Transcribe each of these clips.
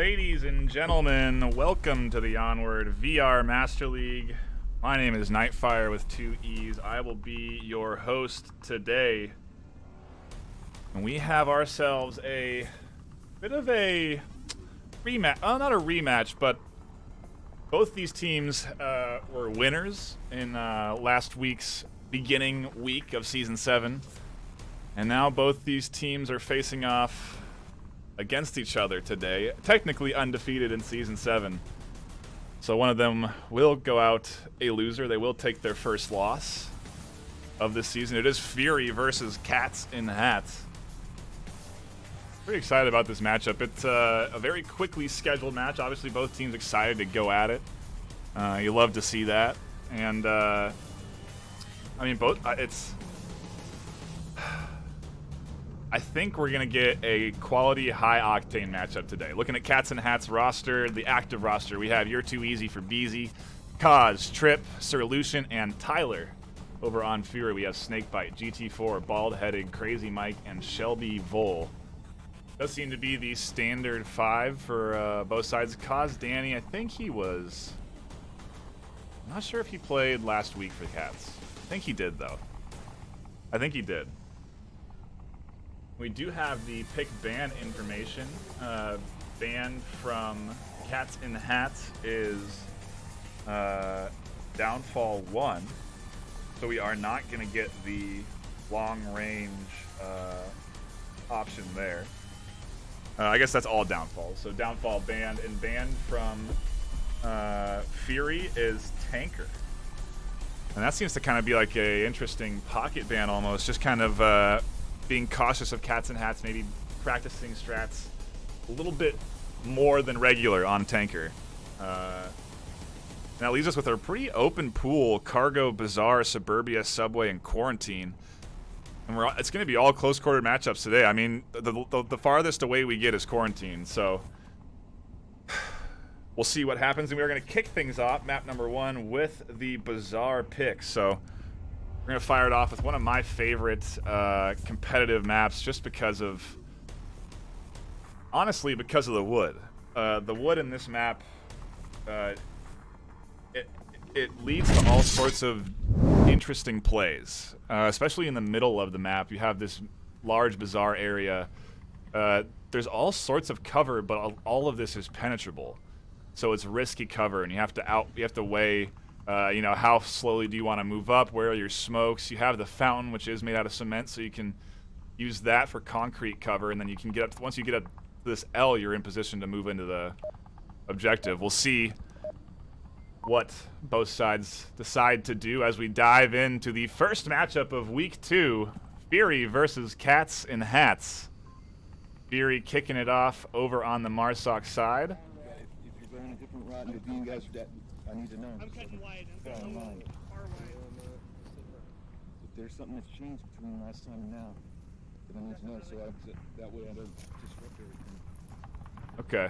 Ladies and gentlemen, welcome to the Onward VR Master League. My name is NightFiree with 2 E's. I will be your host today. And we have ourselves a bit of a rematch. Oh, not a rematch, but both these teams were winners in last week's beginning week of Season 7. And now both these teams are facing off against each other today, technically undefeated in Season 7. So one of them will go out a loser. They will take their first loss of this season. It is VRML versus Cats in Hats. Pretty excited about this matchup. It's a very quickly scheduled match. Obviously, both teams excited to go at it. You love to see that. And, I mean, I think we're going to get a quality, high-octane matchup today. Looking at Cats and Hats roster, the active roster, we have You're Too Easy for Beezy, Kaz, Trip, Sir Lucian, and Tyler. Over on VRML, we have Snakebite, GT4, Bald-Headed, Crazy Mike, and Shelby Vole. Does seem to be the standard 5 for both sides. Kaz, Danny, I think he was... I'm not sure if he played last week for Cats. I think he did, though. I think he did. We do have the pick ban information. Ban from Cats in Hats is Downfall 1. So we are not going to get the long range option there. I guess that's all Downfall. So Downfall banned, and banned from VRML is Tanker. And that seems to kind of be like a interesting pocket ban almost, just kind of being cautious of Cats and Hats, maybe practicing strats a little bit more than regular on Tanker. That leaves us with a pretty open pool: Cargo, Bazaar, Suburbia, Subway, and Quarantine. And it's going to be all close-quarter matchups today. I mean, the farthest away we get is Quarantine, so we'll see what happens. And we're going to kick things off, map number 1, with the Bazaar pick. So we're going to fire it off with one of my favorite competitive maps, just because of, honestly, because of the wood. The wood in this map, it leads to all sorts of interesting plays, especially in the middle of the map. You have this large Bazaar area. There's all sorts of cover, but all of this is penetrable. So it's risky cover, and you have to weigh, you know, how slowly do you want to move up? Where are your smokes? You have the fountain, which is made out of cement, so you can use that for concrete cover, and then you can get up. Once you get up to this L, you're in position to move into the objective. We'll see what both sides decide to do as we dive into the first matchup of Week 2, VRML versus Cats in Hats. VRML kicking it off over on the Marsoc side. If you're going a different route, and you guys are I need to know. I'm cutting wide. I'm cutting far wide. If there's something that's changed between last time and now, then I need to know, so that way I don't disrupt everything. Okay.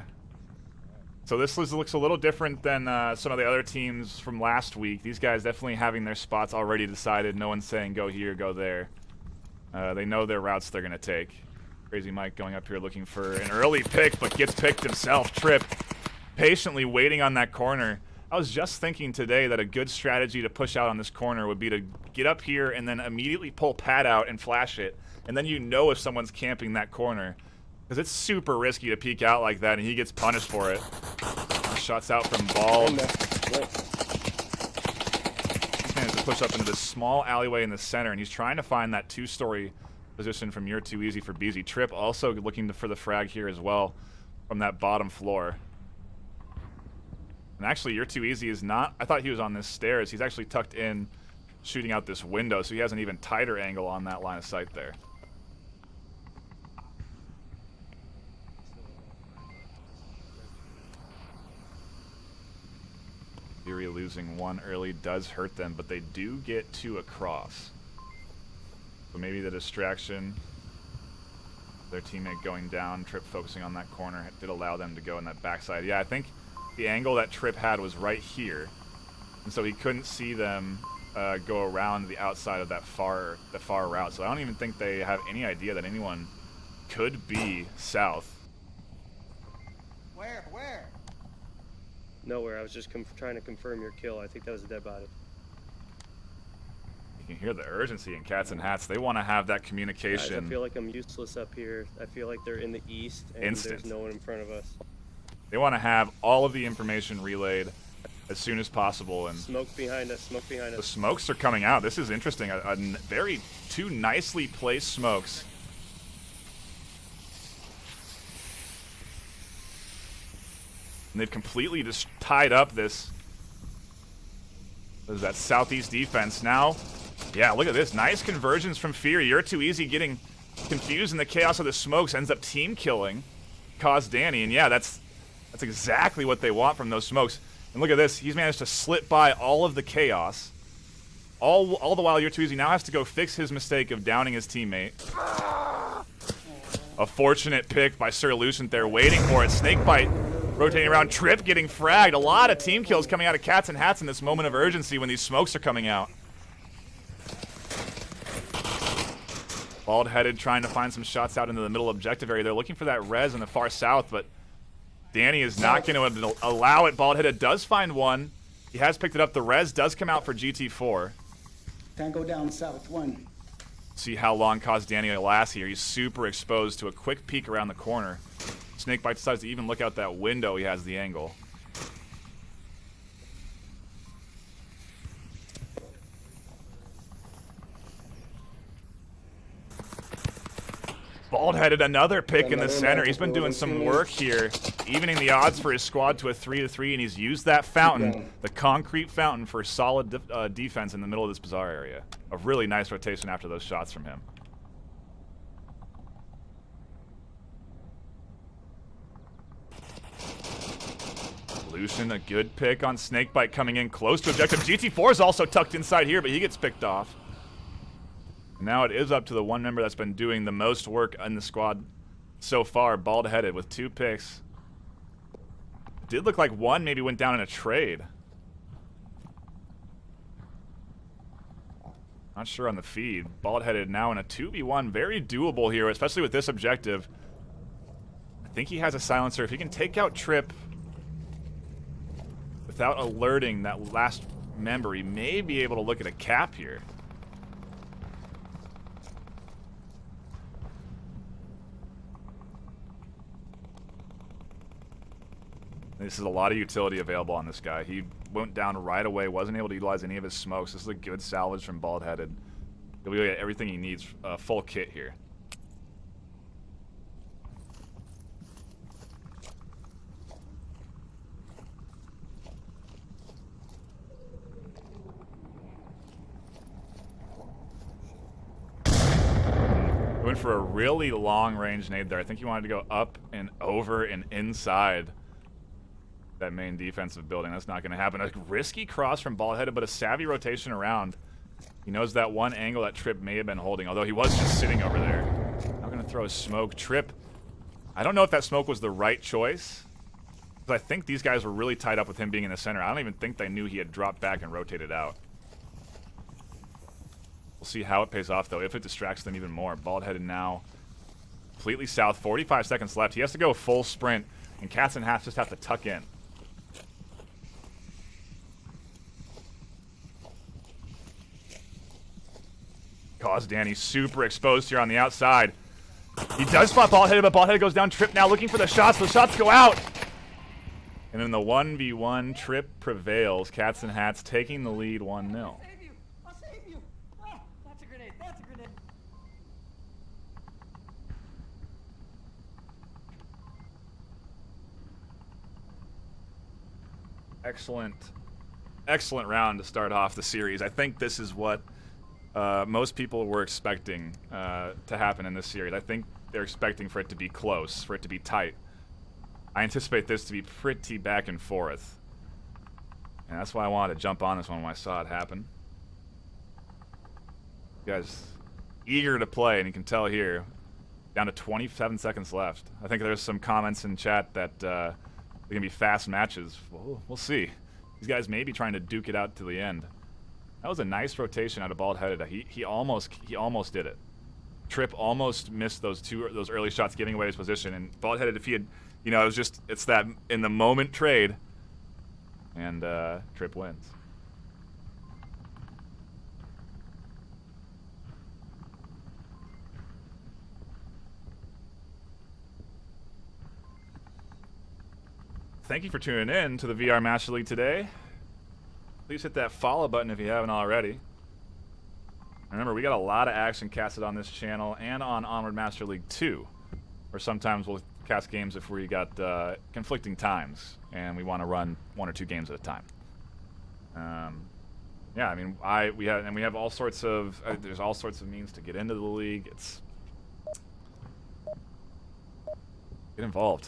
So this looks a little different than some of the other teams from last week. These guys definitely having their spots already decided. No one's saying go here, go there. They know their routes they're going to take. Crazy Mike going up here looking for an early pick, but gets picked himself. Trip patiently waiting on that corner. I was just thinking today that a good strategy to push out on this corner would be to get up here and then immediately pull pad out and flash it. And then you know if someone's camping that corner. Because it's super risky to peek out like that, and he gets punished for it. Shots out from Bald. He managed to push up into this small alleyway in the center, and he's trying to find that 2-story position from You're Too Easy for Beezy. Trip also looking for the frag here as well from that bottom floor. And actually, You're Too Easy is not... I thought he was on this stairs. He's actually tucked in, shooting out this window, so he has an even tighter angle on that line of sight there. VRML losing 1 early does hurt them, but they do get 2 across. So maybe the distraction, their teammate going down, Trip focusing on that corner, did allow them to go in that backside. Yeah, I think the angle that Trip had was right here, and so he couldn't see them go around the outside of that far route. So I don't even think they have any idea that anyone could be south. Where? Nowhere. I was just trying to confirm your kill. I think that was a dead body. You can hear the urgency in Cats and Hats. They want to have that Guys, communication. I feel like I'm useless up here. I feel like they're in the east and Instant. there's no one in front of us. They want to have all of the information relayed as soon as possible. And Smoke behind us. Smoke behind the us. smokes are coming out. This is interesting. Very two nicely placed smokes. And they've completely just tied up this. What is that southeast defense now? Yeah, look at this. Nice conversions from Fear. You're too easy getting confused in the chaos of the smokes. Ends up team killing. Caused Danny. And yeah, that's exactly what they want from those smokes. And look at this. He's managed to slip by all of the chaos. All the while You're Too Easy now has to go fix his mistake of downing his teammate. A fortunate pick by Sir Lucent there, waiting for it. Snakebite rotating around. Trip getting fragged. A lot of team kills coming out of Cats and Hats in this moment of urgency when these smokes are coming out. Bald-headed trying to find some shots out into the middle objective area. They're looking for that res in the far south, but Danny is not going to allow it. Bald-headed does find one. He has picked it up. The res does come out for GT4. Tango down south, 1. See how long Caused Danny will last here. He's super exposed to a quick peek around the corner. Snakebite decides to even look out that window. He has the angle. Bald-headed, another pick in the center. He's been doing some work here, evening the odds for his squad to a 3-3, and he's used that fountain, the concrete fountain, for solid defense in the middle of this bizarre area. A really nice rotation after those shots from him. Lucian, a good pick on Snakebite coming in close to objective. GT4 is also tucked inside here, but he gets picked off. Now it is up to the one member that's been doing the most work in the squad so far, Bald-headed, with 2 picks. It did look like one maybe went down in a trade. Not sure on the feed. Bald-headed now in a 2v1. Very doable here, especially with this objective. I think he has a silencer. If he can take out Trip without alerting that last member, he may be able to look at a cap here. This is a lot of utility available on this guy. He went down right away, wasn't able to utilize any of his smokes. This is a good salvage from Bald-headed. He'll be able to get everything he needs, full kit here. Went for a really long range nade there. I think he wanted to go up and over and inside that main defensive building. That's not going to happen. A risky cross from Bald-headed, but a savvy rotation around. He knows that one angle that Trip may have been holding, although he was just sitting over there. Now going to throw a smoke. Trip, I don't know if that smoke was the right choice, but I think these guys were really tied up with him being in the center. I don't even think they knew he had dropped back and rotated out. We'll see how it pays off, though, if it distracts them even more. Bald-headed now completely south. 45 seconds left. He has to go full sprint, and Cats and Hats just have to tuck in. Caused Danny super exposed here on the outside. He does spot Bald-headed, but Bald-headed goes down. Trip now looking for the shots. The shots go out. And in the 1v1, Trip prevails. Cats and Hats taking the lead 1-0. I'll save you. I'll save you. Ah, that's a grenade. That's a grenade. Excellent round to start off the series. I think this is what most people were expecting to happen in this series. I think they're expecting for it to be close, for it to be tight. I anticipate this to be pretty back and forth. And that's why I wanted to jump on this one when I saw it happen. You guys eager to play, and you can tell here, down to 27 seconds left. I think there's some comments in chat that they're going to be fast matches. We'll see. These guys may be trying to duke it out to the end. That was a nice rotation out of Bald-headed. He almost did it. Trip almost missed those early shots, giving away his position. And Bald-headed, if he had You know, it's that in the moment trade, and Trip wins. Thank you for tuning in to the VR Master League today. Please hit that follow button if you haven't already. Remember, we got a lot of action casted on this channel and on Onward Master League 2, where sometimes we'll cast games if we got conflicting times and we want to run 1 or 2 games at a time. Yeah, I mean, we have all sorts of there's all sorts of means to get into the league. Get involved.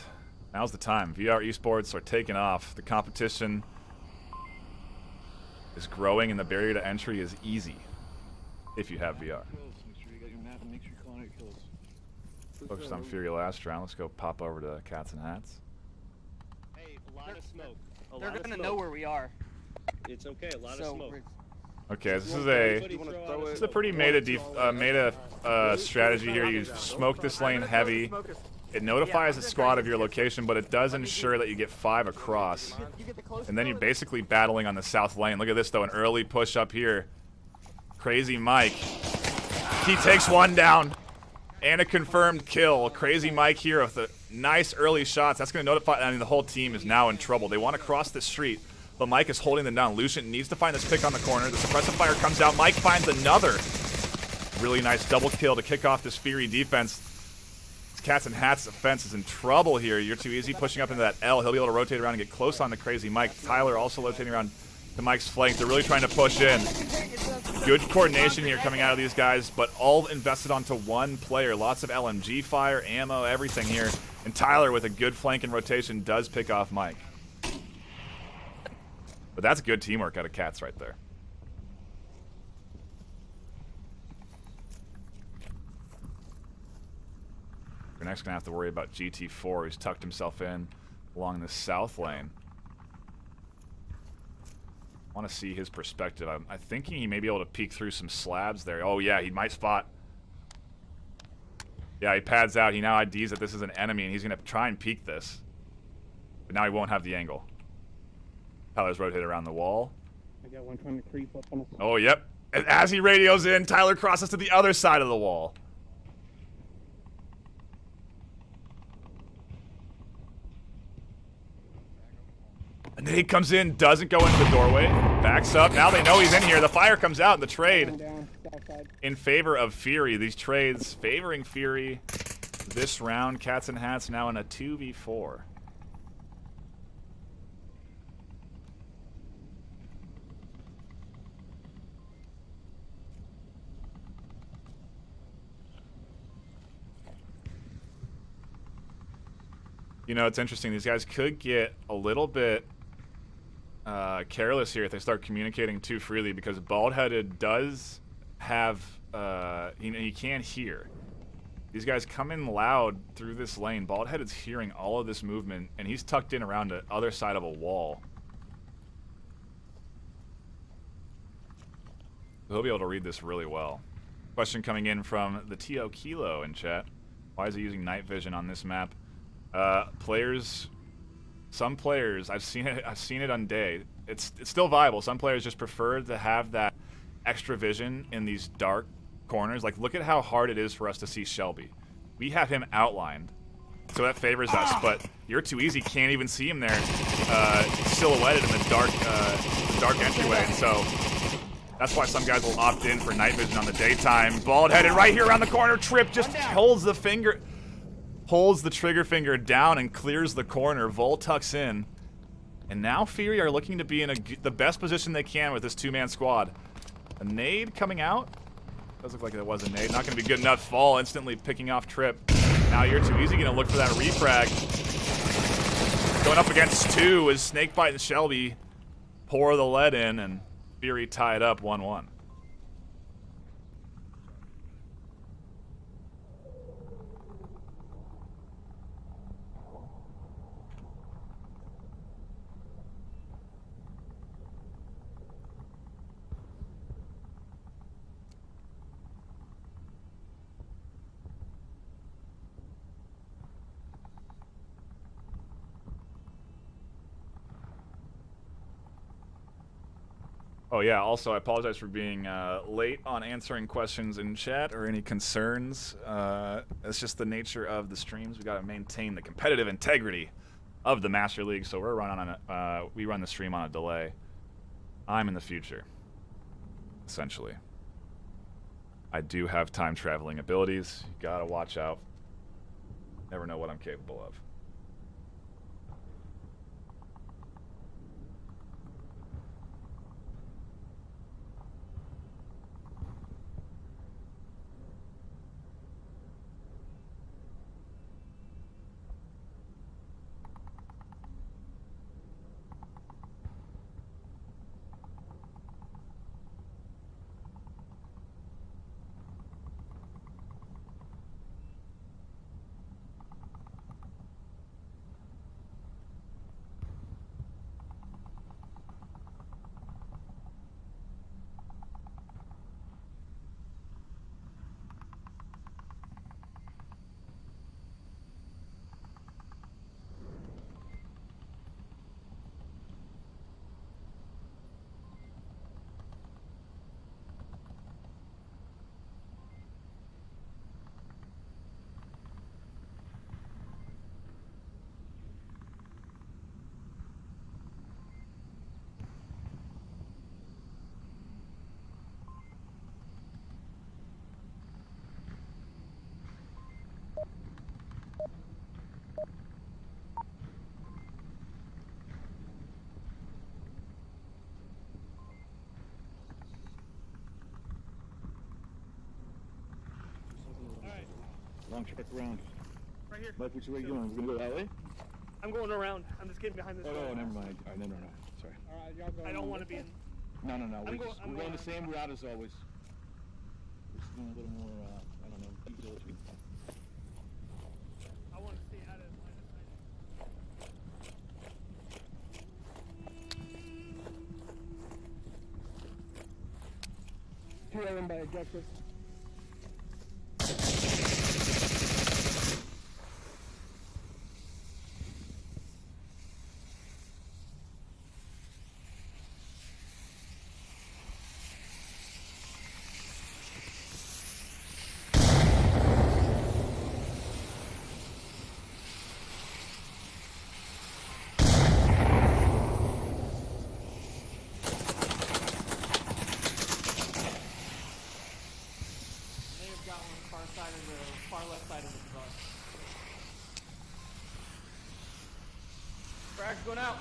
Now's the time. VR esports are taking off. The competition is growing, and the barrier to entry is easy if you have VR. Kills. Make sure you got your map and make sure you're calling out kills. Focused on Fury last round. Let's go pop over to Cats and Hats. Hey, a lot of smoke. They're gonna know where we are. It's okay, a lot of So smoke. Okay, this is a pretty meta strategy here. You smoke this lane heavy. It notifies the squad of your location, but it does ensure that you get 5 across. And then you're basically battling on the south lane. Look at this, though, an early push up here. Crazy Mike. He takes 1 down. And a confirmed kill. Crazy Mike here with the nice early shots. That's going to notify, I mean, the whole team is now in trouble. They want to cross the street, but Mike is holding them down. Lucian needs to find this pick on the corner. The suppressive fire comes out. Mike finds another. Really nice double kill to kick off this Fury defense. Cats and Hats defense is in trouble here. You're too easy pushing up into that L. He'll be able to rotate around and get close on the Crazy Mike. Tyler also rotating around to Mike's flank. They're really trying to push in. Good coordination here coming out of these guys, but all invested onto one player. Lots of LMG fire, ammo, everything here. And Tyler, with a good flank and rotation, does pick off Mike. But that's good teamwork out of Cats right there. We're next going to have to worry about GT4, who's tucked himself in along the south lane. I want to see his perspective. I'm thinking he may be able to peek through some slabs there. Oh, yeah, he might spot. Yeah, he pads out. He now IDs that this is an enemy, and he's going to try and peek this. But now he won't have the angle. Tyler's rotated around the wall. I got one trying to creep up on us. Oh, yep. And as he radios in, Tyler crosses to the other side of the wall. A nade comes in, doesn't go into the doorway, backs up. Now they know he's in here. The fire comes out, and the trade in favor of Fury. These trades favoring Fury this round. Cats and Hats now in a 2v4. You know, it's interesting. These guys could get a little bit careless here if they start communicating too freely, because Bald-Headed does have, he can hear. These guys come in loud through this lane. Bald-Headed's hearing all of this movement, and he's tucked in around the other side of a wall. He'll be able to read this really well. Question coming in from the TO Kilo in chat. Why is he using night vision on this map? Some players, I've seen it on day. It's still viable. Some players just prefer to have that extra vision in these dark corners. Like, look at how hard it is for us to see Shelby. We have him outlined, so that favors us. But You're Too Easy can't even see him there, silhouetted in the dark entryway. And so that's why some guys will opt in for night vision on the daytime. Bald-Headed right here around the corner. Trip just holds the finger. Pulls the trigger finger down and clears the corner. Vol tucks in. And now Fury are looking to be in the best position they can with this two-man squad. A nade coming out. Does look like it was a nade. Not going to be good enough. Fall instantly picking off Trip. Now You're Too Easy going to look for that refrag. Going up against 2 is Snakebite and Shelby. Pour the lead in, and Fury tie it up 1-1. Oh yeah. Also, I apologize for being late on answering questions in chat or any concerns. It's just the nature of the streams. We got to maintain the competitive integrity of the Master League, so we're running on we run the stream on a delay. I'm in the future, essentially. I do have time traveling abilities. You gotta watch out. Never know what I'm capable of. Long trek around. Right here. Mike, which way are you going? We're gonna go that way? I'm going around. I'm just getting behind this. Oh, wall. never mind. All right, no. Sorry. All right, y'all go. I don't want to be in. No. I'm We're going going the same route as always. We're just doing a little more, I don't know, due diligence. I want to stay out of line of sight. Two of them by objective. Far left side of the bus. Frag's going out.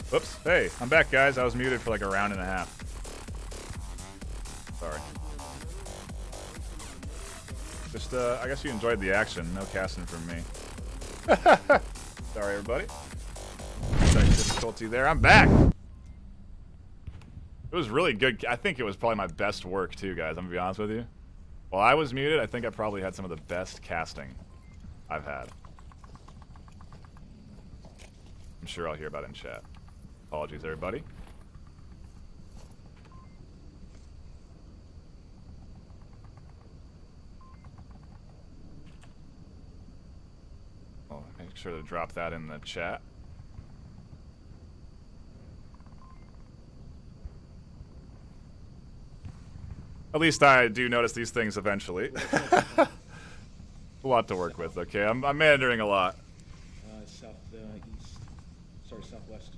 Whoops. Hey, I'm back, guys. I was muted for like a round and a half. Sorry. Just, I guess you enjoyed the action. No casting from me. Sorry, everybody. Sorry, difficulty there. I'm back! It was really good. I think it was probably my best work, too, guys. I'm gonna be honest with you. While I was muted, I think I probably had some of the best casting I've had. I'm sure I'll hear about it in chat. Apologies, everybody. I'll make sure to drop that in the chat. At least I do notice these things eventually. A lot to work with, okay? I'm meandering a lot. Southwest.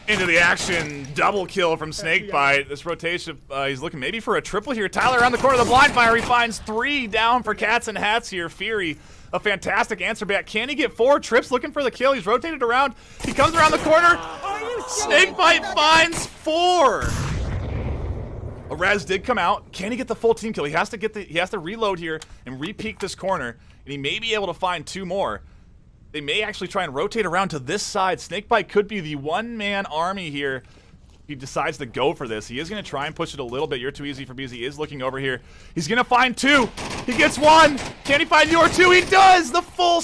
Into the action, double kill from Snakebite. This rotation, he's looking maybe for a triple here. Tyler around the corner of the blind fire. He finds 3 down for Cats and Hats here. VRML, a fantastic answer back. Can he get 4 trips? Looking for the kill. He's rotated around. He comes around the corner. Snakebite finds 4. A Raz did come out. Can he get the full team kill? He has to reload here and re-peek this corner, and he may be able to find 2 more. They may actually try and rotate around to this side. Snakebite could be the one-man army here. He decides to go for this. He is going to try and push it a little bit. You're too easy for Bees. He is looking over here. He's going to find 2. He gets 1. Can he find your 2? He does! The full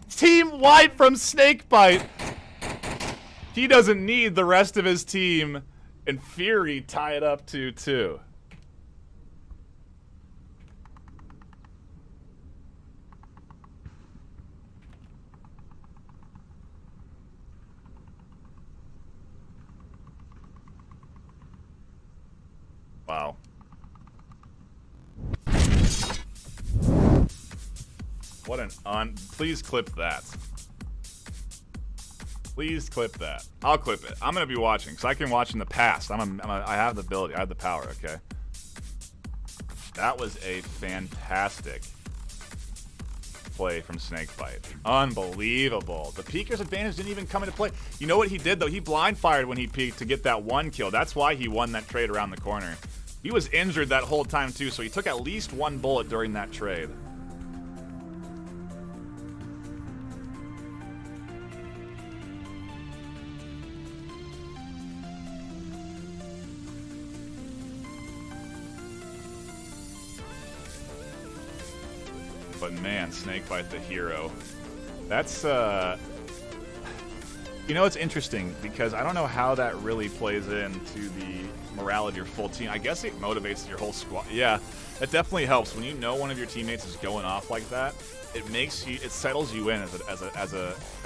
team wipe from Snakebite. He doesn't need the rest of his team. And VRML tie it up to 2. Wow. What an please clip that. Please clip that. I'll clip it. I'm gonna be watching because I can watch in the past. I have the ability. I have the power. Okay. That was a fantastic play from Snakebite. Unbelievable. The peeker's advantage didn't even come into play. You know what he did though? He blind fired when he peeked to get that 1 kill. That's why he won that trade around the corner. He was injured that whole time too, so he took at least 1 bullet during that trade. But man, Snakebite the hero. That's, you know, it's interesting because I don't know how that really plays into the morale of your full team. I guess it motivates your whole squad. Yeah, it definitely helps when you know one of your teammates is going off like that. It makes you, it settles you in as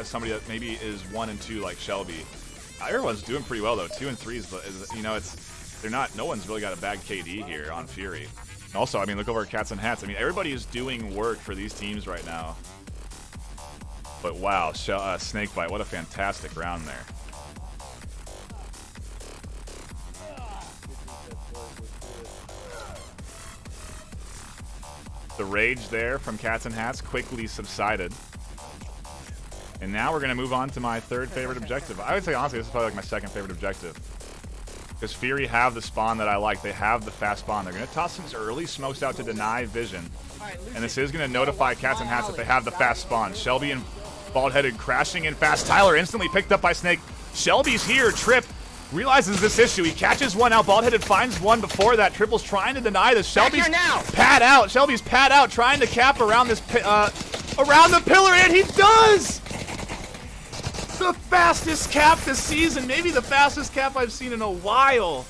somebody that maybe is 1 and 2 like Shelby. Everyone's doing pretty well though. 2 and 3 is you know, no one's really got a bad KD here on VRML. And also, I mean, look over at Cats and Hats. I mean, everybody is doing work for these teams right now. But wow, Snakebite, what a fantastic round there. The rage there from Cats and Hats quickly subsided. And now we're going to move on to my 3rd favorite objective. I would say, honestly, this is probably like my 2nd favorite objective. Because VRML have the spawn that I like. They have the fast spawn. They're going to toss some early smokes out to deny vision. And this is going to notify Cats and Hats that they have the fast spawn. Shelby and Bald-Headed crashing in fast. Tyler instantly picked up by Snake. Shelby's here. Trip realizes this issue. He catches 1 out. Bald-Headed finds 1 before that. Triple's trying to deny this. Shelby's pad out. Shelby's pad out, trying to cap around this around the pillar, and he does! The fastest cap this season. Maybe the fastest cap I've seen in a while.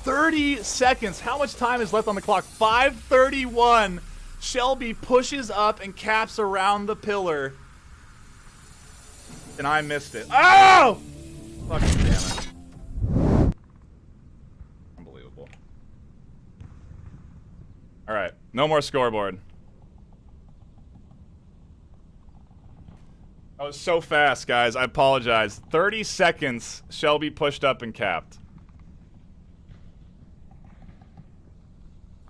30 seconds. How much time is left on the clock? 5:31. Shelby pushes up and caps around the pillar. And I missed it. Oh! Fucking damn it. Unbelievable. Alright, no more scoreboard. That was so fast, guys. I apologize. 30 seconds, Shelby pushed up and capped.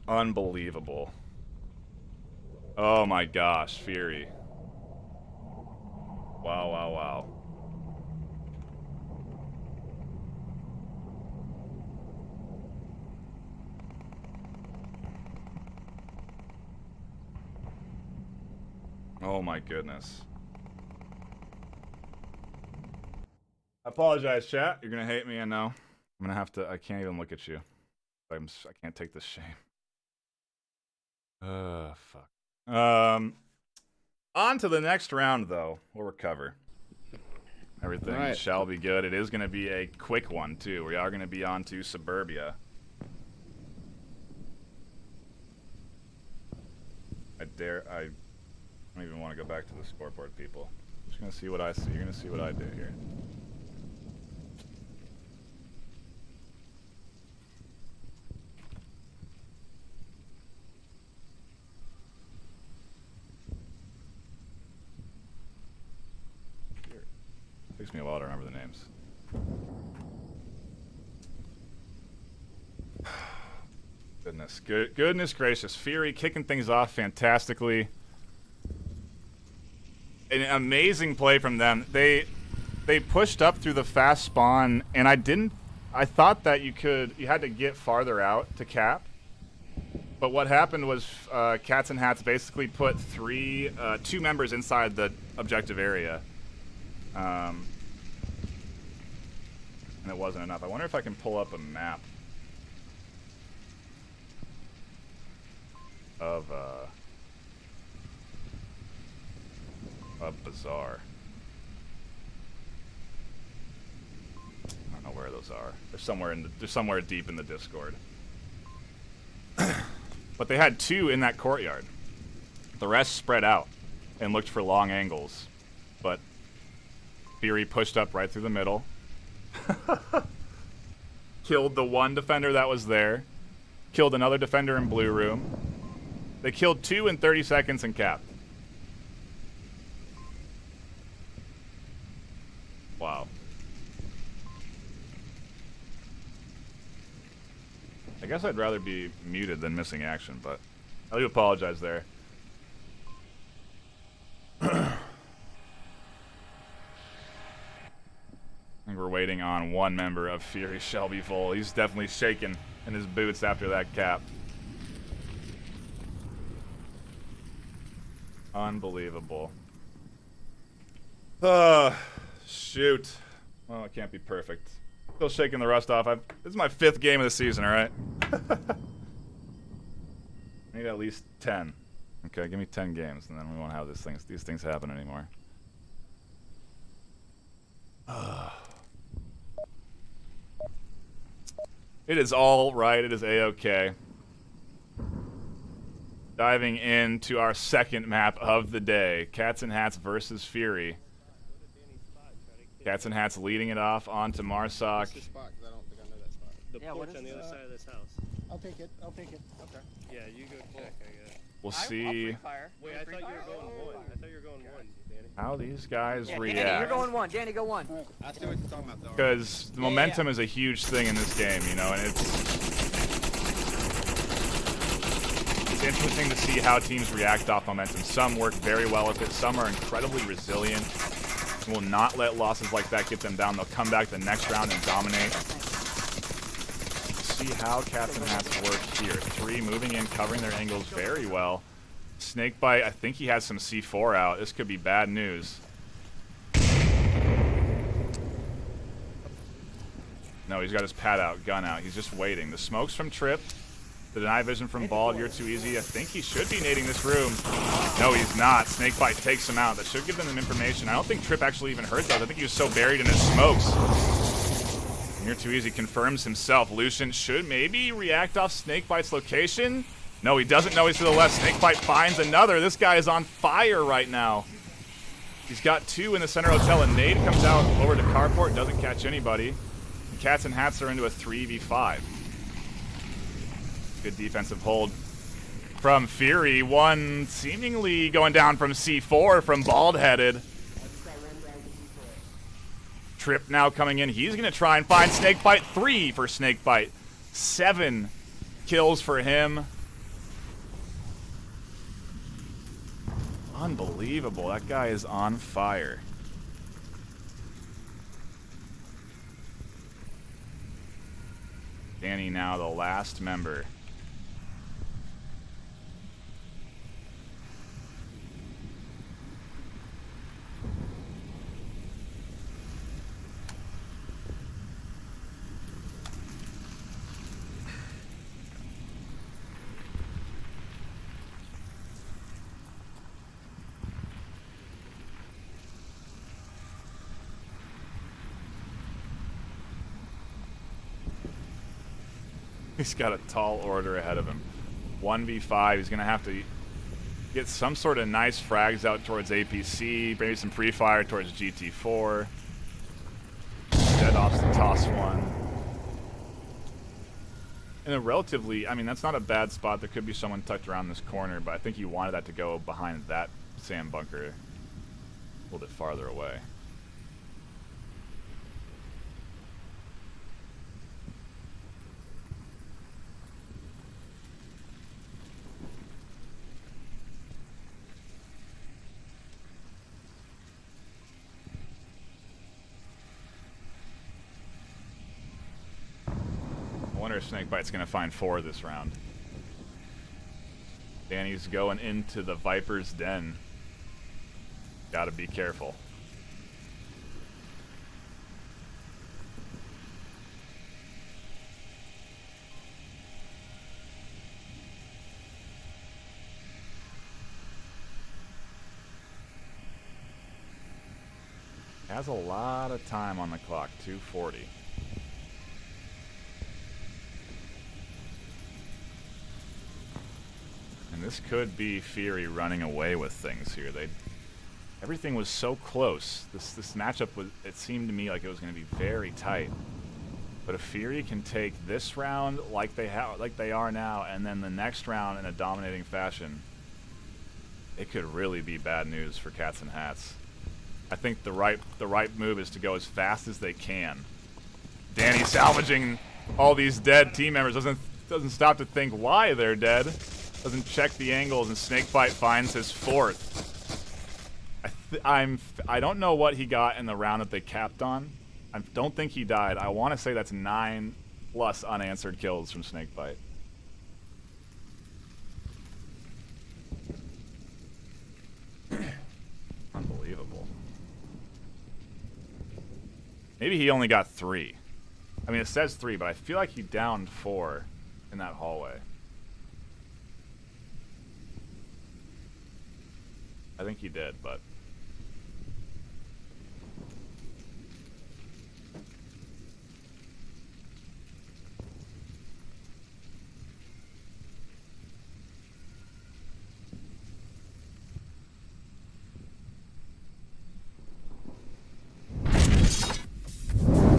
Unbelievable. Oh my gosh, VRML. Wow, wow, wow. Oh my goodness. I apologize, chat. You're gonna hate me, I know. I'm gonna have to. I can't even look at you. I can't take this shame. Fuck. On to the next round, though. We'll recover. Everything All right. shall be good. It is gonna be a quick one too. We are gonna be on to Suburbia. I don't even want to go back to the scoreboard, people. I'm just gonna see what I see. You're gonna see what I do here. Takes me a while to remember the names. Goodness gracious. VRML kicking things off fantastically. An amazing play from them. They pushed up through the fast spawn, and I thought that you had to get farther out to cap. But what happened was Cats and Hats basically put two members inside the objective area. And it wasn't enough. I wonder if I can pull up a map of Bazaar. I don't know where those are. They're somewhere deep in the Discord. But they had two in that courtyard. The rest spread out and looked for long angles. But VRML pushed up right through the middle. Killed the one defender that was there. Killed another defender in blue room. They killed two in 30 seconds and capped. Wow. I guess I'd rather be muted than missing action, but I do apologize there. I think we're waiting on one member of VRML, Shelby Full. He's definitely shaking in his boots after that cap. Unbelievable. Shoot. Well, it can't be perfect. Still shaking the rust off. This is my 5th game of the season, alright? I need at least 10. Okay, give me 10 games, and then we won't have these things happen anymore. It is all right. It is A-okay. Diving into our second map of the day. Cats and Hats versus VRML. Cats and Hats leading it off onto Marsoc. What's the spot? 'Cause I don't think I know that spot. The Yeah, porch what on is the other side of this house. I'll take it. I'll take it. Okay. Yeah, you go check, I guess. We'll I'll see free fire. Wait, I thought you were going one. I thought you were going one, Danny. how these guys Yeah, Danny, react. you're going one. Danny, go one. All right. I see what you're talking about, though. Because the momentum is a huge thing in this game, you know, and it's interesting to see how teams react off momentum. Some work very well with it. Some are incredibly resilient. Will not let losses like that get them down. They'll come back the next round and dominate. See how Cats and Hats work here. 3 moving in, covering their angles very well. Snakebite, I think he has some C4 out. This could be bad news. No, he's got his pad out, gun out. He's just waiting. The smokes from Trip. The deny vision from Bald, you're too easy. I think he should be nading this room. No, he's not. Snakebite takes him out. That should give them information. I don't think Trip actually even heard that. I think he was so buried in his smokes. And you're too easy confirms himself. Lucian should maybe react off Snakebite's location. No, he doesn't know he's to the left. Snakebite finds another. This guy is on fire right now. He's got 2 in the center hotel. A nade comes out over to Carport. Doesn't catch anybody. And Cats and Hats are into a 3v5. Good defensive hold from VRML. One seemingly going down from C4 from Bald-Headed. Trip now coming in. He's going to try and find Snakebite. 3 for Snakebite. 7 kills for him. Unbelievable. That guy is on fire. Danny now the last member. He's got a tall order ahead of him. 1v5. He's going to have to get some sort of nice frags out towards APC, maybe some pre-fire towards GT4. Dead offs to toss one. In a relatively, I mean, that's not a bad spot. There could be someone tucked around this corner, but I think he wanted that to go behind that sand bunker a little bit farther away. I wonder if Snakebite's going to find 4 this round. Danny's going into the Viper's den. Gotta be careful. Has a lot of time on the clock, 2:40. And this could be Fury running away with things here. Everything was so close. This matchup was, it seemed to me like it was going to be very tight. But if Fury can take this round like they are now, and then the next round in a dominating fashion, it could really be bad news for Cats and Hats. I think the right move is to go as fast as they can. Danny salvaging all these dead team members, doesn't stop to think why they're dead. Doesn't check the angles, and Snakebite finds his 4th. I don't know what he got in the round that they capped on. I don't think he died. I want to say that's 9 plus unanswered kills from Snakebite. Unbelievable. Maybe he only got 3. I mean, it says 3, but I feel like he downed 4 in that hallway. I think he did, but...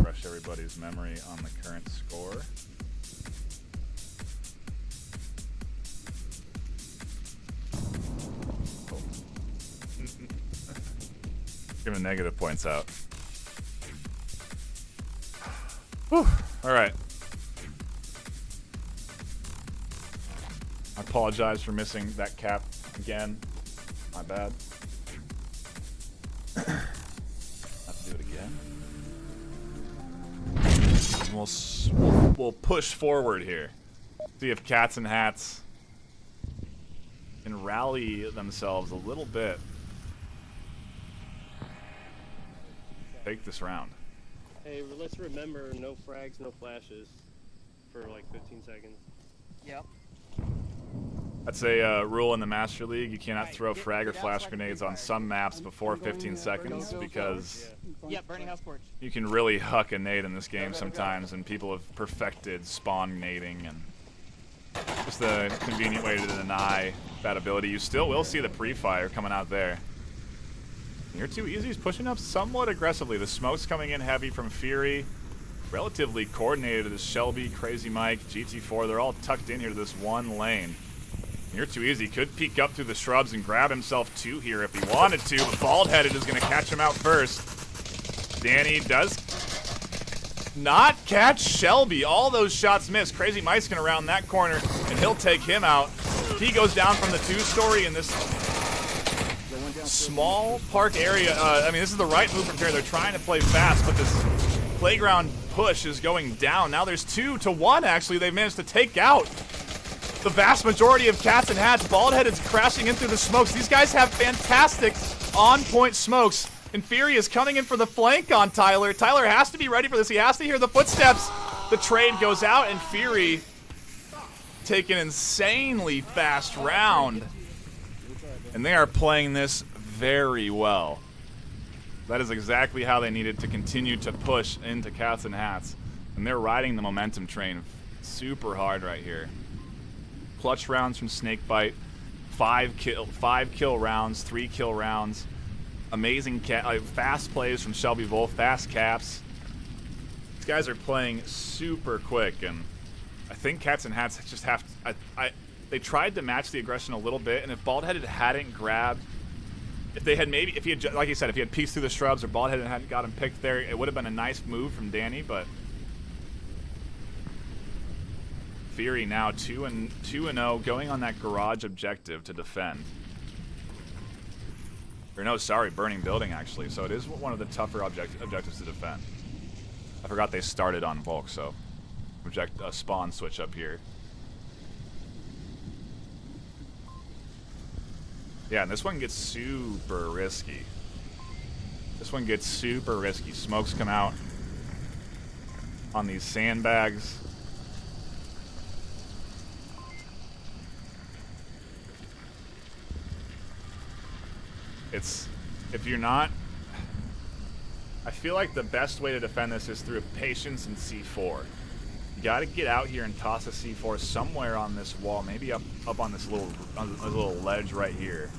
refresh everybody's memory on the current score. Giving negative points out. Whew. All right. I apologize for missing that cap again. My bad. Have to do it again. We'll push forward here. See if Cats and Hats can rally themselves a little bit. Take this round. Hey, let's remember, no frags, no flashes for like 15 seconds. Yep. That's a rule in the Master League. You cannot throw frag or flash grenades on some maps before 15 seconds because Yep, burning house porch. you can really huck a nade in this game sometimes, and people have perfected spawn nading and just a convenient way to deny that ability. You still will see the pre-fire coming out there. You're too easy. He's pushing up somewhat aggressively. The smoke's coming in heavy from Fury. Relatively coordinated as Shelby, Crazy Mike, GT4. They're all tucked in here to this one lane. You're too easy. Could peek up through the shrubs and grab himself 2 here if he wanted to, but Bald-Headed is going to catch him out first. Danny does not catch Shelby. All those shots missed. Crazy Mike's going to round that corner, and he'll take him out. He goes down from the 2-story in this small park area. I mean, this is the right move from here. They're trying to play fast, but this playground push is going down. Now there's 2 to 1, actually. They've managed to take out the vast majority of Cats and Hats. Bald-Headed's crashing in through the smokes. These guys have fantastic on-point smokes. And Fury is coming in for the flank on Tyler. Tyler has to be ready for this. He has to hear the footsteps. The trade goes out, and Fury take an insanely fast round. And they are playing this very well. That is exactly how they needed to continue to push into Cats and Hats. And they're riding the momentum train super hard right here. Clutch rounds from Snakebite, 5 kill rounds, 3 kill rounds. Amazing fast plays from Shelby Wolf, fast caps. These guys are playing super quick, and I think Cats and Hats just have to, they tried to match the aggression a little bit, and if Baldheaded hadn't grabbed, if he had, like you said, if he had peeked through the shrubs or Baldheaded hadn't got him picked there, it would have been a nice move from Danny, but VRML now 2-0, going on that garage objective to defend. Or no, sorry, burning building actually. So it is one of the tougher objectives to defend. I forgot they started on bulk, so a spawn switch up here. Yeah, and this one gets super risky. Smokes come out on these sandbags. If you're not, I feel like the best way to defend this is through patience and C4. You got to get out here and toss a C4 somewhere on this wall, maybe up on this little ledge right here,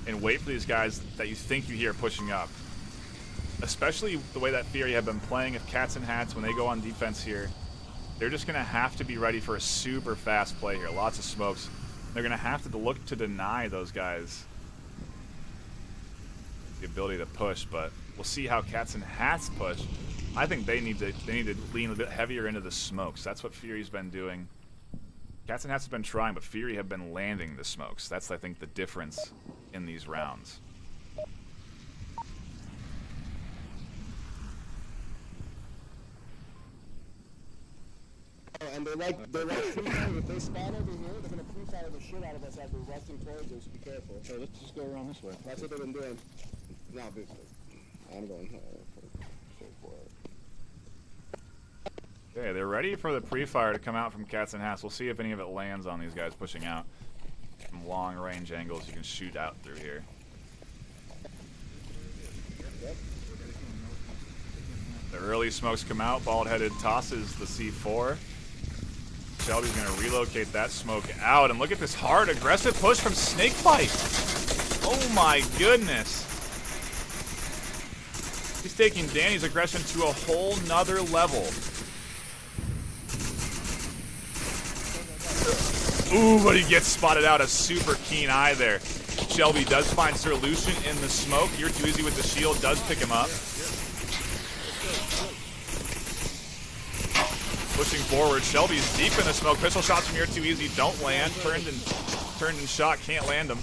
and wait for these guys that you think you hear pushing up. Especially the way that VRML have been playing. If Cats and Hats, when they go on defense here, they're just gonna have to be ready for a super fast play here. Lots of smokes. They're gonna have to look to deny those guys the ability to push, but we'll see how Cats and Hats push. I think they need to lean a bit heavier into the smokes. That's what VRML's been doing. Cats and Hats have been trying, but VRML have been landing the smokes. That's, I think, the difference in these rounds. And they're like if they spawn over here, they're gonna pre-fire the shit out of us as we're rushing towards us. Be careful. So let's just go around this way. That's what they've been doing. No, obviously. I'm going for it. Okay, they're ready for the pre-fire to come out from Cats and Hats. We'll see if any of it lands on these guys pushing out. Some long range angles you can shoot out through here. The early smokes come out. Bald-headed tosses the C4. Shelby's going to relocate that smoke out. And look at this hard, aggressive push from Snakebite. Oh my goodness. He's taking Danny's aggression to a whole nother level. Ooh, but he gets spotted out. A super keen eye there. Shelby does find solution in the smoke. You're too easy with the shield. Does pick him up. Pushing forward. Shelby's deep in the smoke. Pistol shots from You're Too Easy don't land. Turned and shot. Can't land them.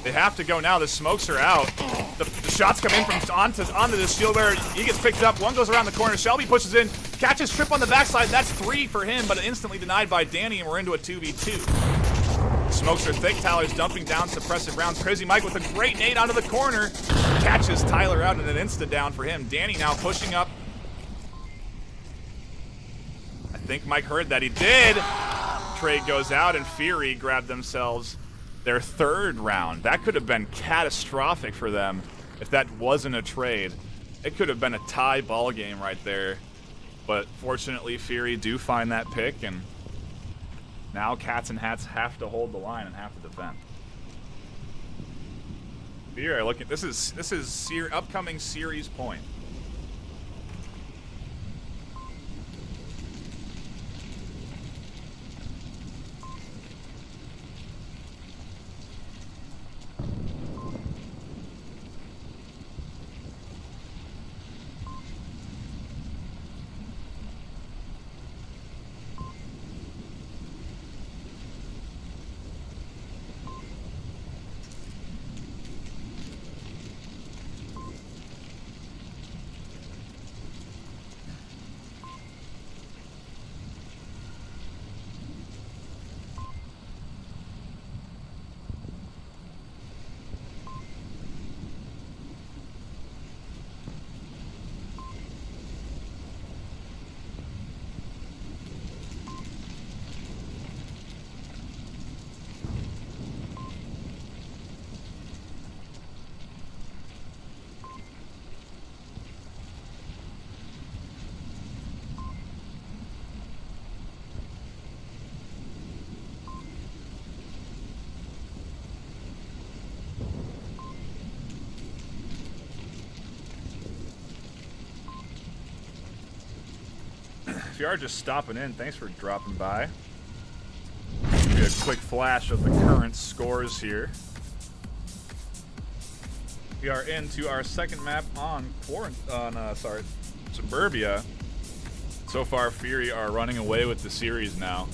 They have to go now. The smokes are out. The shots come in from onto the shield bearer. He gets picked up. One goes around the corner. Shelby pushes in. Catches Trip on the backside. That's 3 for him, but instantly denied by Danny, and we're into a 2v2. Smokes are thick. Tyler's dumping down suppressive rounds. Crazy Mike with a great nade onto the corner. Catches Tyler out and an insta-down for him. Danny now pushing up. I think Mike heard that. He did. Trade goes out, and VRML grabbed themselves their 3rd round. That could have been catastrophic for them if that wasn't a trade. It could have been a tie ball game right there. But fortunately, VRML do find that pick, and now Cats and Hats have to hold the line and have to defend. VRML, look at this is upcoming series point. if you are just stopping in, thanks for dropping by. Give you a quick flash of the current scores here. We are into our second map on Suburbia. So far, Fury are running away with the series now.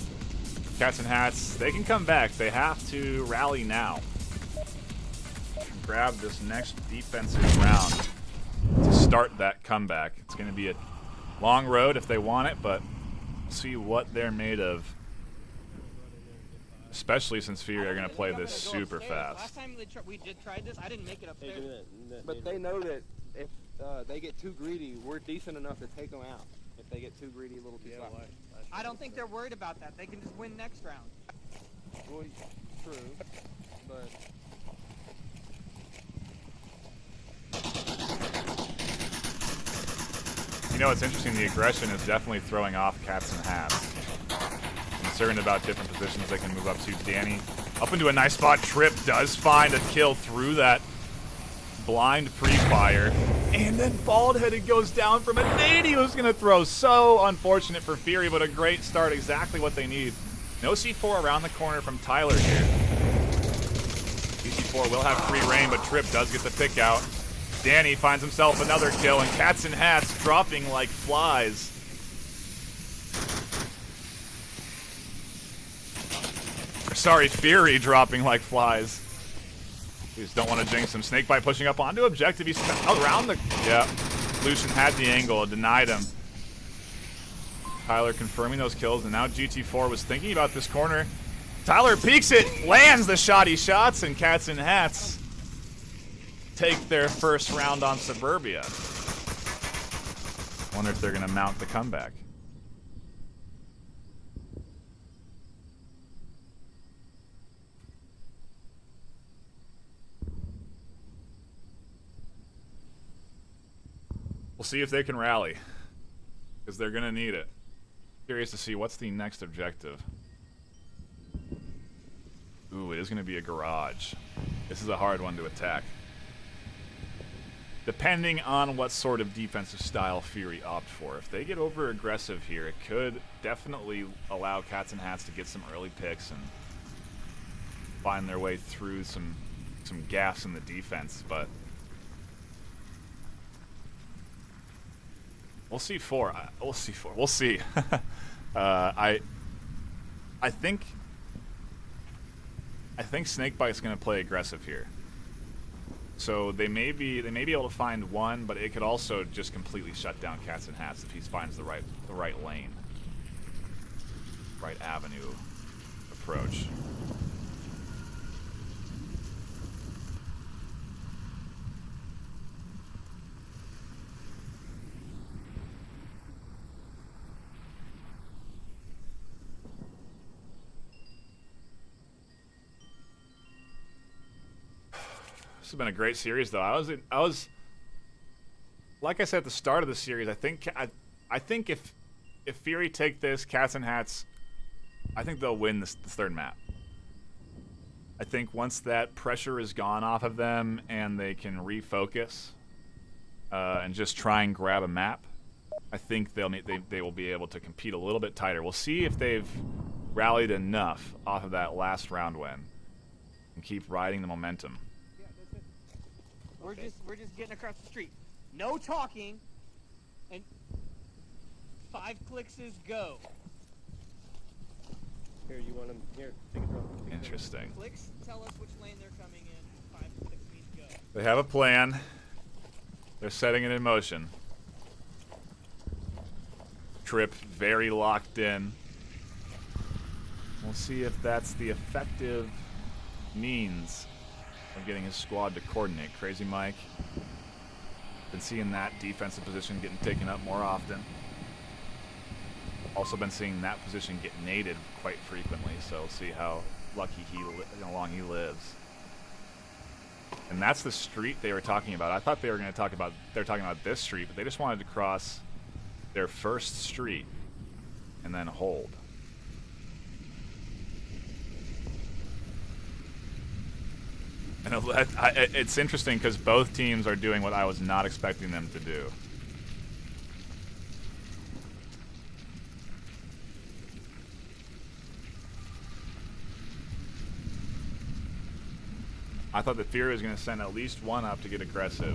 Cats and Hats, they can come back. They have to rally now. Grab this next defensive round to start that comeback. It's going to be a long road if they want it, but see what they're made of. Especially since Fury are going to play this super fast. Last time we tried this, I didn't make it upstairs. But they know that if they get too greedy, we're decent enough to take them out. If they get too greedy, a little too sloppy. I don't think they're worried about that. They can just win next round. Well, true, but You know, it's interesting. The aggression is definitely throwing off Cats and Hats. Concerned about different positions they can move up to. Danny up into a nice spot. Trip does find a kill through that blind pre-fire. And then Bald-Headed goes down from a nade he was going to throw. So unfortunate for Fury, but a great start. Exactly what they need. No C4 around the corner from Tyler here. C4 will have free reign, but Trip does get the pick out. Danny finds himself another kill, and Cats and Hats dropping like flies. Sorry, Fury dropping like flies. We just don't want to jinx him. Snakebite pushing up onto objective. He's around the... Yeah. Lucian had the angle. Denied him. Tyler confirming those kills, and now GT4 was thinking about this corner. Tyler peeks it, lands the shoddy shots, and Cats and Hats take their first round on Suburbia. Wonder if they're going to mount the comeback. We'll see if they can rally, because they're going to need it. Curious to see what's the next objective. Ooh, it is going to be a garage. This is a hard one to attack. Depending on what sort of defensive style Fury opt for. If they get over aggressive here, it could definitely allow Cats and Hats to get some early picks and find their way through some gaps in the defense, but we'll see four. We'll see four. We'll see. I think Snakebite's going to play aggressive here. So they may be able to find one, but it could also just completely shut down Cats and Hats if he finds the right lane, right avenue approach. This has been a great series, though. I was, like I said at the start of the series, I think if Fury take this, Cats and Hats, I think they'll win this third map. I think once that pressure is gone off of them and they can refocus and just try and grab a map, I think they will be able to compete a little bit tighter. We'll see if they've rallied enough off of that last round win and keep riding the momentum. We're just getting across the street. No talking. And 5 clicks is go. Here, you want them? Here, take a drone. Interesting. Clicks tell us which lane they're coming in. 5 clicks means go. They have a plan. They're setting it in motion. Trip very locked in. We'll see if that's the effective means of getting his squad to coordinate. Crazy Mike. Been seeing that defensive position getting taken up more often. Also been seeing that position get naded quite frequently, so we'll see how lucky how long he lives. And that's the street they were talking about. I thought they were going to talk about this street, but they just wanted to cross their first street and then hold. And it's interesting because both teams are doing what I was not expecting them to do. I thought the Fury was going to send at least one up to get aggressive.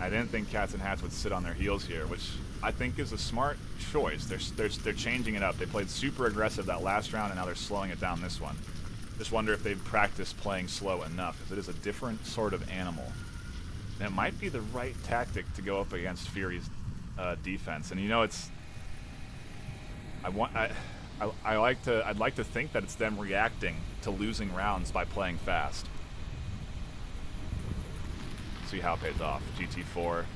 I didn't think Cats and Hats would sit on their heels here, which I think is a smart choice. They're changing it up. They played super aggressive that last round, and now they're slowing it down this one. Just wonder if they've practiced playing slow enough, because it is a different sort of animal. And it might be the right tactic to go up against Fury's defense. And you know, it's I'd like to think that it's them reacting to losing rounds by playing fast. See how it pays off. GT4.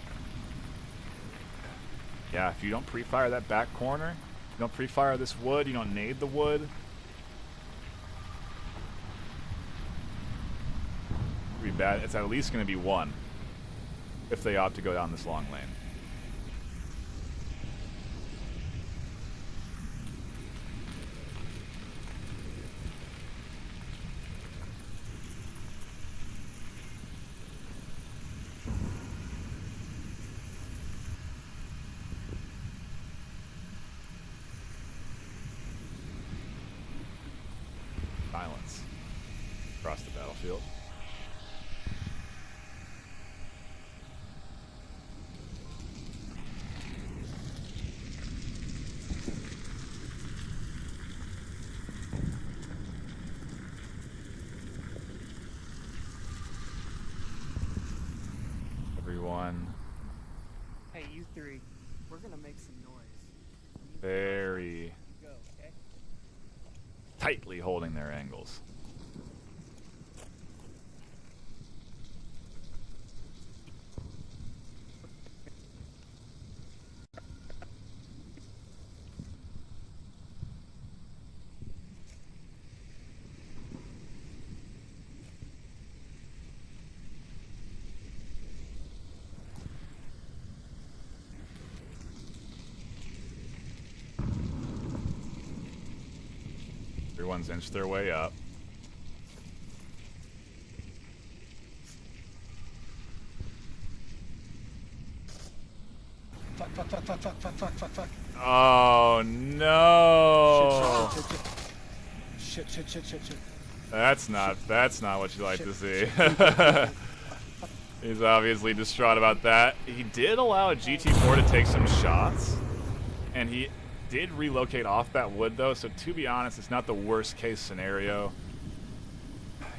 Yeah, if you don't pre-fire that back corner, you don't pre-fire this wood, you don't nade the wood. Be bad. It's at least going to be one if they opt to go down this long lane. Silence across the battlefield. Everyone Hey, you three. We're gonna make some noise. very Go, okay? tightly holding their angles. Everyone's inched their way up. Fuck. Oh no! Shit. That's not what you like to see. He's obviously distraught about that. He did allow a GT4 to take some shots, and he did relocate off that wood though, so to be honest, it's not the worst case scenario.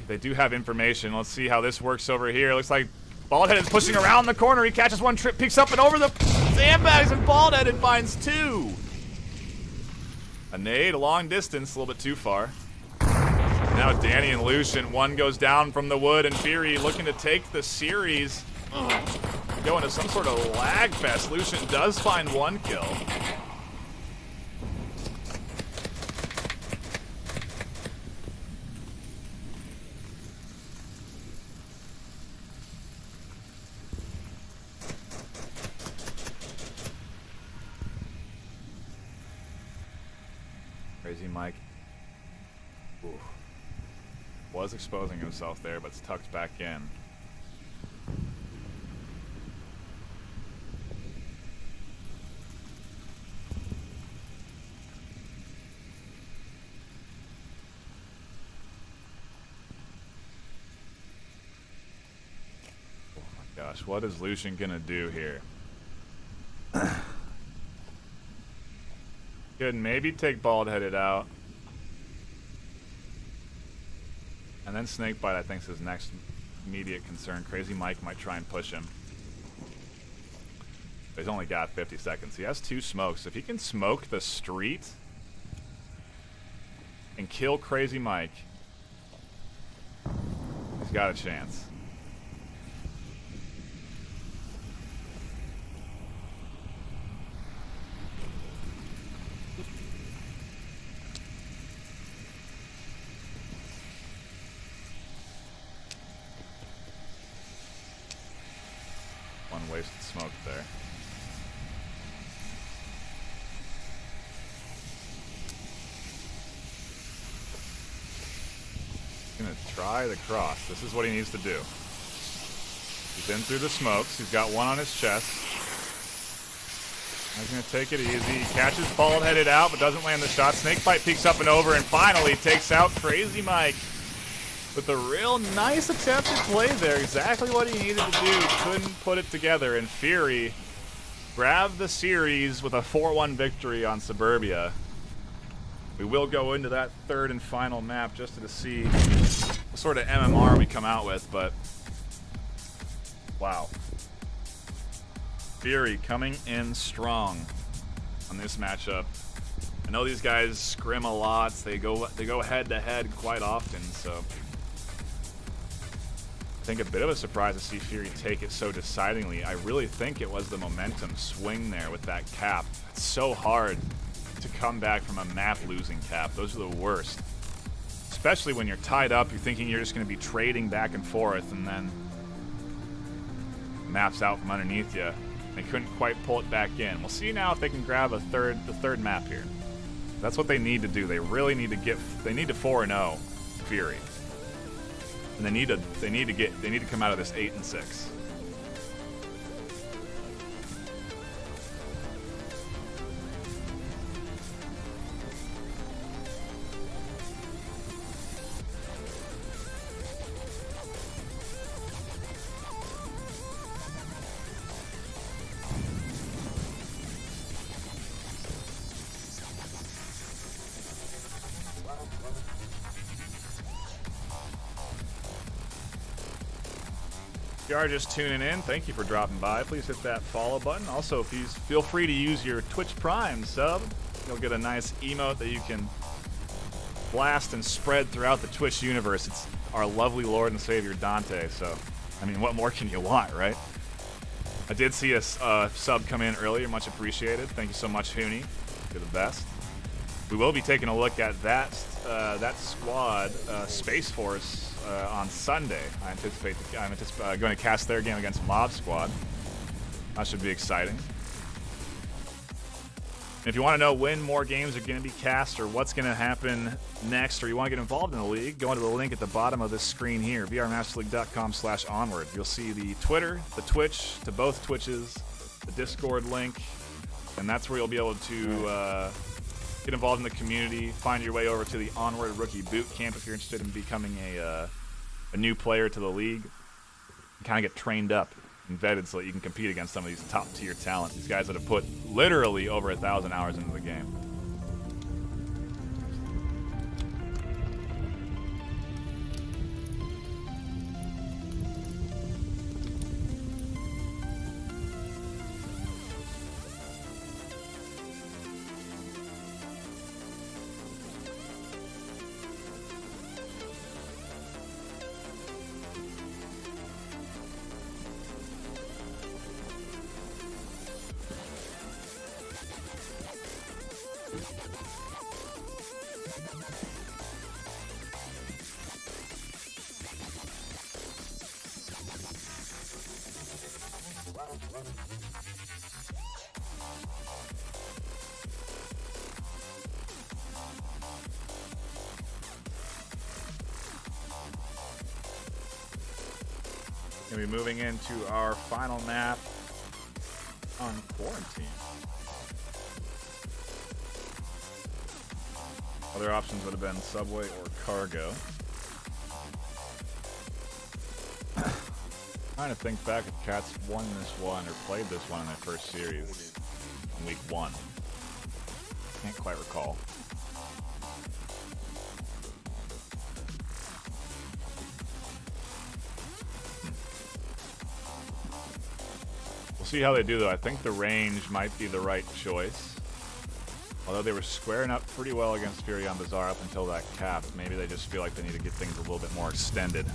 They do have information. Let's see how this works over here. Looks like Baldhead is pushing around the corner. He catches one trip, peeks up and over the sandbags, and Baldhead finds two. A nade, a long distance, a little bit too far. Now Danny and Lucian, one goes down from the wood, and Fury looking to take the series. Going to some sort of lag fest. Lucian does find one kill. Crazy Mike. Ooh. Was exposing himself there, but it's tucked back in. Oh my gosh, what is Lucian gonna do here? Could maybe take Bald-Headed out. And then Snakebite, I think, is his next immediate concern. Crazy Mike might try and push him. But he's only got 50 seconds. He has two smokes. If he can smoke the street and kill Crazy Mike, he's got a chance. One wasted smoke there. He's gonna try the cross. This is what he needs to do. He's in through the smokes. He's got one on his chest. He's gonna take it easy. He catches Bald-Headed out, but doesn't land the shot. Snakebite peeks up and over, and finally takes out Crazy Mike. with a real nice attempted play there. Exactly what he needed to do. Couldn't put it together. And Fury grabbed the series with a 4-1 victory on Suburbia. We will go into that third and final map just to see what sort of MMR we come out with, but wow. Fury coming in strong on this matchup. I know these guys scrim a lot. They go head to head quite often, so I think a bit of a surprise to see Fury take it so decidingly. I really think it was the momentum swing there with that cap. It's so hard to come back from a map losing cap. Those are the worst. Especially when you're tied up, you're thinking you're just going to be trading back and forth, and then the map's out from underneath you. They couldn't quite pull it back in. We'll see now if they can grab the third map here. That's what they need to do. They really need to they need to 4-0 Fury. And they need to come out of this 8-6. If you are just tuning in, thank you for dropping by. Please hit that follow button. Also, feel free to use your Twitch Prime sub. You'll get a nice emote that you can blast and spread throughout the Twitch universe. It's our lovely Lord and Savior Dante, so, I mean, what more can you want, right? I did see a sub come in earlier, much appreciated. Thank you so much, Hooney. You're the best. We will be taking a look at that squad, Space Force, on Sunday. I'm going to cast their game against Mob Squad. That should be exciting. And if you want to know when more games are going to be cast or what's going to happen next, or you want to get involved in the league, go into the link at the bottom of this screen here, vrmasterleague.com/onward. You'll see the Twitter, the Twitch, to both Twitches, the Discord link, and that's where you'll be able to get involved in the community, find your way over to the Onward Rookie Boot Camp if you're interested in becoming a new player to the league. And kind of get trained up and vetted so that you can compete against some of these top-tier talent. These guys that have put literally over 1,000 hours into the game. Going to be moving into our final map on Quarantine. Other options would have been Subway or Cargo. Trying to think back if Cats won this one or played this one in their first series in week 1. Can't quite recall. We'll see how they do, though. I think the range might be the right choice. Although they were squaring up pretty well against Fury on Bazaar up until that cap. Maybe they just feel like they need to get things a little bit more extended.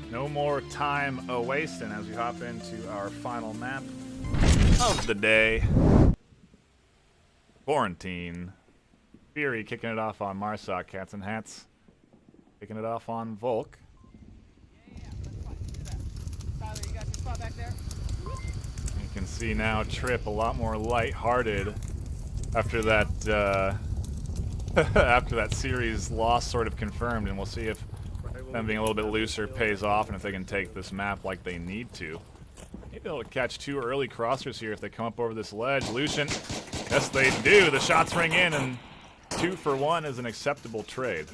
No more time wasting as we hop into our final map of the day. Quarantine. Fury kicking it off on Marsoc. Cats and Hats kicking it off on Volk. Yeah, that's fine. Do that. Tyler, you got your spot back there? You can see now Trip a lot more lighthearted after that after that series loss sort of confirmed, and we'll see if them being a little bit looser pays off and if they can take this map like they need to. Maybe they'll catch 2 early crossers here if they come up over this ledge. Lucian, yes they do. The shots ring in, and 2 for 1 is an acceptable trade.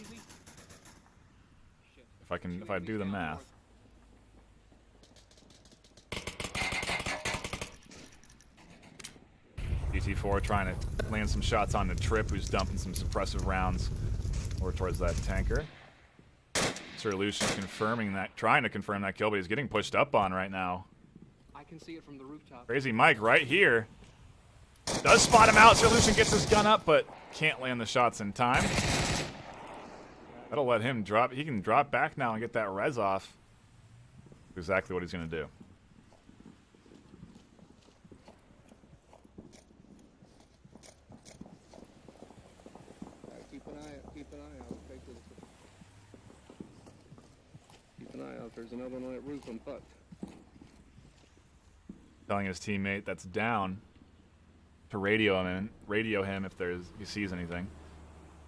If I do the math. GT4 trying to land some shots on the Trip, who's dumping some suppressive rounds over towards that tanker. Sir Lucian trying to confirm that kill, but he's getting pushed up on right now. I can see it from the rooftop. Crazy Mike right here. Does spot him out. Sir Lucian gets his gun up, but can't land the shots in time. That'll let him drop. He can drop back now and get that res off. Exactly what he's going to do. Keep an eye out. Keep an eye out. Keep an eye out. There's another one on that roof on Putt. Telling his teammate that's down to radio him if he sees anything.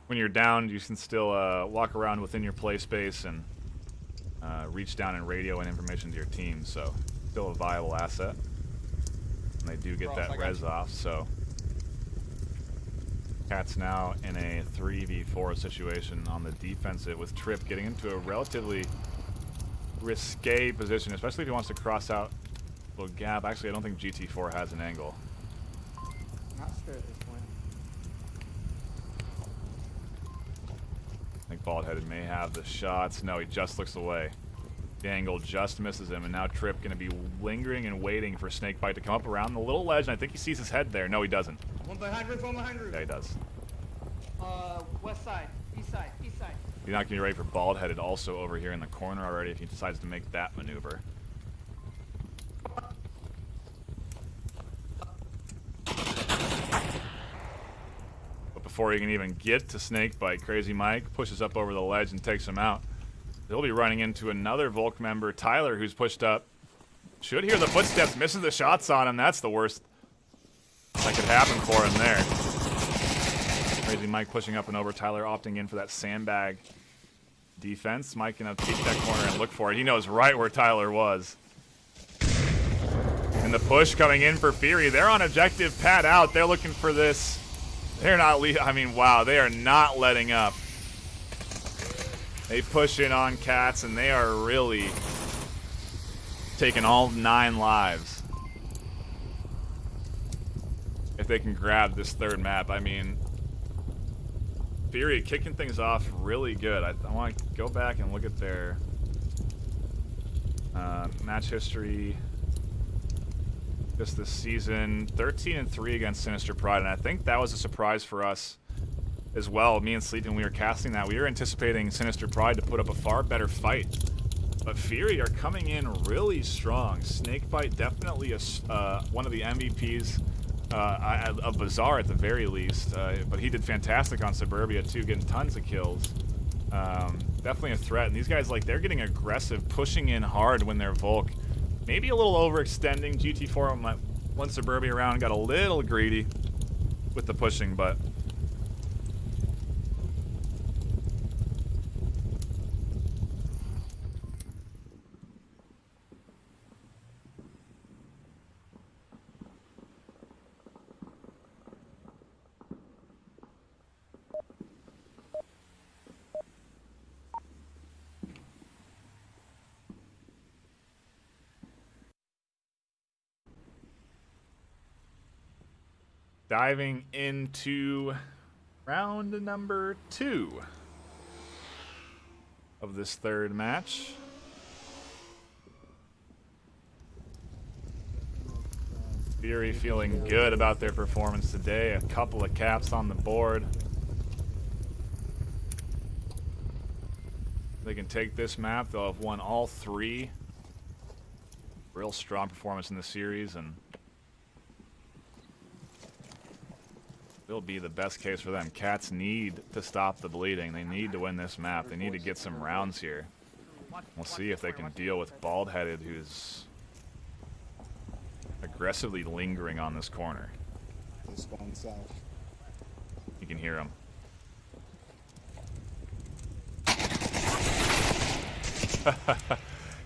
When you're down, you can still walk around within your play space and reach down and radio in information to your team. So still a viable asset. And they do get that res off. So Cat's now in a 3v4 situation on the defensive, with Trip getting into a relatively risque position, especially if he wants to cross out a little gap. Actually, I don't think GT4 has an angle. Not sure at this point. I think Bald-Headed may have the shots. No, he just looks away. The angle just misses him, and now Trip going to be lingering and waiting for Snakebite to come up around the little ledge, and I think he sees his head there. No, he doesn't. One behind roof, one behind roof. Yeah, he does. West side, east side, east side. He's not going to be ready for Bald-Headed also over here in the corner already if he decides to make that maneuver. But before he can even get to Snakebite, Crazy Mike pushes up over the ledge and takes him out. They'll be running into another Volk member, Tyler, who's pushed up. Should hear the footsteps, misses the shots on him. That's the worst that could happen for him there. Crazy Mike pushing up and over. Tyler opting in for that sandbag defense. Mike gonna peek that corner and look for it. He knows right where Tyler was. And the push coming in for Fury. They're on objective pad out. They're looking for this. They're not wow, they are not letting up. They push in on Cats, and they are really taking all 9 lives. If they can grab this third map, I mean, Fury kicking things off really good. I want to go back and look at their match history just this season. 13-3 against Sinister Pride, and I think that was a surprise for us as well. Me and Sleep, when we were casting that, we were anticipating Sinister Pride to put up a far better fight. But Fury are coming in really strong. Snakebite definitely one of the MVPs of Bazaar at the very least. But he did fantastic on Suburbia too, getting tons of kills. Definitely a threat. And these guys, they're getting aggressive, pushing in hard when they're Volk. Maybe a little overextending. GT4 one Suburbia round got a little greedy with the pushing, but diving into round number 2 of this third match. Fury feeling good about their performance today. A couple of caps on the board. They can take this map. They'll have won all 3. Real strong performance in the series, and will be the best case for them. Cats need to stop the bleeding. They need to win this map. They need to get some rounds here. We'll see if they can deal with Bald-Headed, who's aggressively lingering on this corner. They spawn south. You can hear him.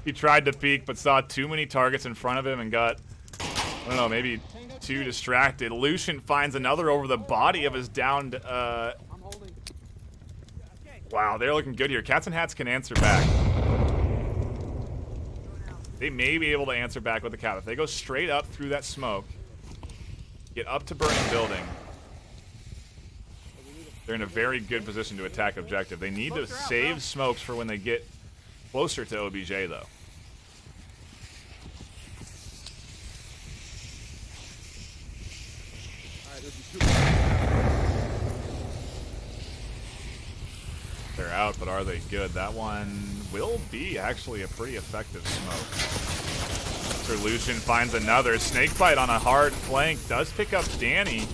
He tried to peek, but saw too many targets in front of him and got, I don't know, maybe too distracted. Lucian finds another over the body of his downed. Wow, they're looking good here. Cats and Hats can answer back. They may be able to answer back with the cap. If they go straight up through that smoke, get up to burning building, they're in a very good position to attack objective. They need to save smokes for when they get closer to OBJ, though. They're out, but are they good? That one will be actually a pretty effective smoke. Sir Lucian finds another. Snakebite on a hard flank does pick up Danny.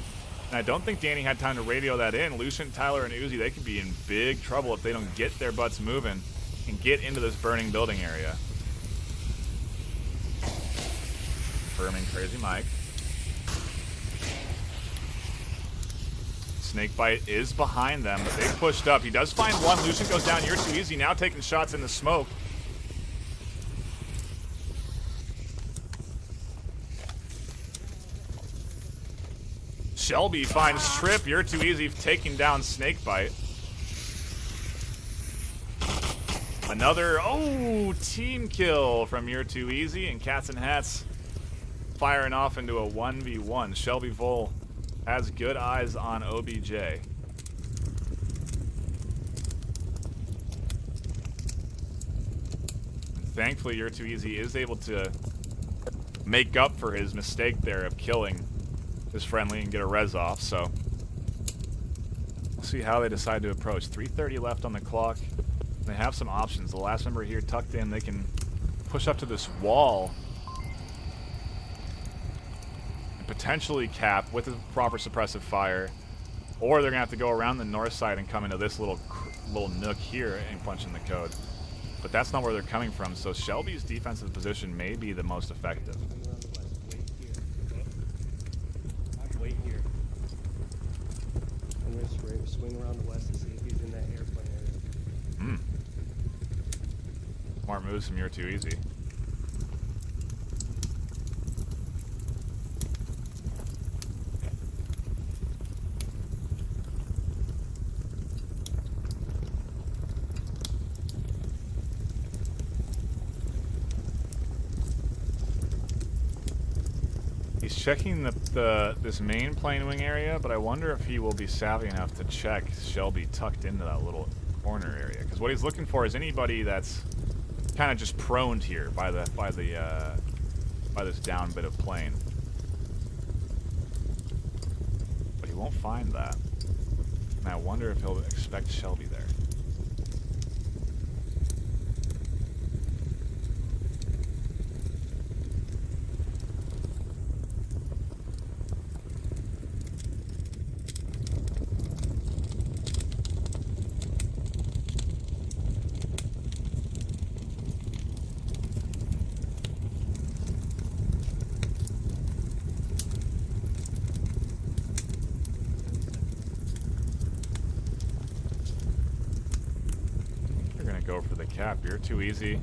And I don't think Danny had time to radio that in. Lucian, Tyler, and Uzi, they could be in big trouble if they don't get their butts moving and get into this burning building area. Confirming Crazy Mike. Snakebite is behind them, but they pushed up. He does find one. Lucian goes down. You're too easy. Now taking shots in the smoke. Shelby finds Trip. You're too easy, taking down Snakebite. Another, team kill from You're Too Easy, and Cats and Hats firing off into a 1v1. Shelby Vol has good eyes on OBJ. Thankfully, You're Too Easy is able to make up for his mistake there of killing his friendly and get a res off, so we'll see how they decide to approach. 3:30 left on the clock. They have some options. The last member here tucked in, they can push up to this wall and potentially cap with a proper suppressive fire, or they're gonna have to go around the north side and come into this little nook here and punch in the code. But that's not where they're coming from, so Shelby's defensive position may be the most effective. Wait here. I'm gonna swing around the west to see if he's in that airplane area. Smart moves from You're Too Easy. He's checking this main plane wing area, but I wonder if he will be savvy enough to check Shelby tucked into that little corner area. Because what he's looking for is anybody that's kind of just proned here by this down bit of plane. But he won't find that. And I wonder if he'll expect Shelby there. Go for the cap. You're Too Easy.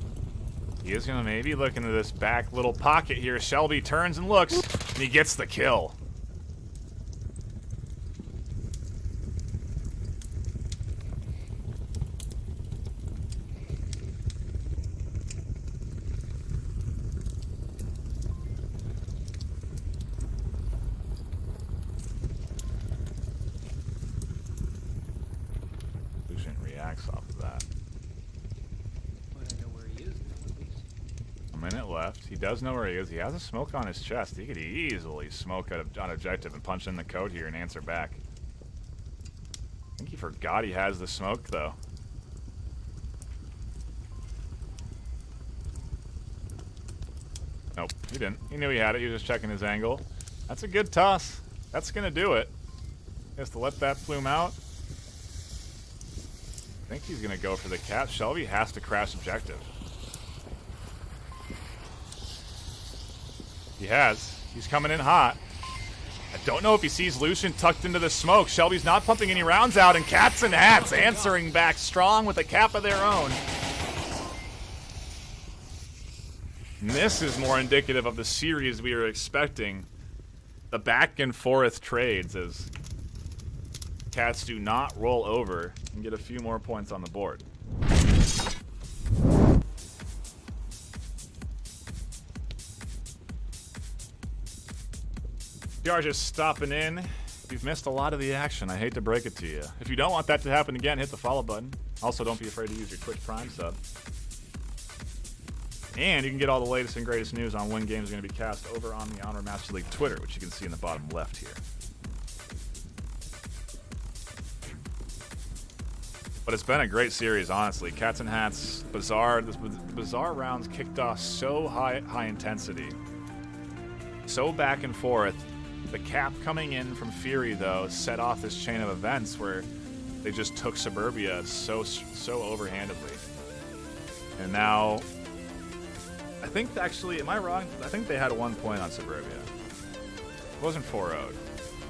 He is going to maybe look into this back little pocket here. Shelby turns and looks, and he gets the kill. Lucian reacts off of that. Minute left. He does know where he is. He has a smoke on his chest. He could easily smoke on objective and punch in the code here and answer back. I think he forgot he has the smoke, though. Nope, he didn't. He knew he had it. He was just checking his angle. That's a good toss. That's going to do it. He has to let that plume out. I think he's going to go for the cap. Shelby has to crash objective. He has. He's coming in hot. I don't know if he sees Lucian tucked into the smoke. Shelby's not pumping any rounds out, and Cats and Hats answering back strong with a cap of their own. And this is more indicative of the series we were expecting. The back and forth trades as Cats do not roll over and get a few more points on the board. If you are just stopping in, you've missed a lot of the action. I hate to break it to you. If you don't want that to happen again, hit the follow button. Also, don't be afraid to use your Twitch Prime sub. And you can get all the latest and greatest news on when games are going to be cast over on the Onward Master League Twitter, which you can see in the bottom left here. But it's been a great series, honestly. Cats and Hats, the Bizarre rounds kicked off so high intensity. So back and forth. The cap coming in from VRML, though, set off this chain of events where they just took Suburbia so overhandedly. And now, I think actually, am I wrong? I think they had 1 point on Suburbia. It wasn't 4-0'd.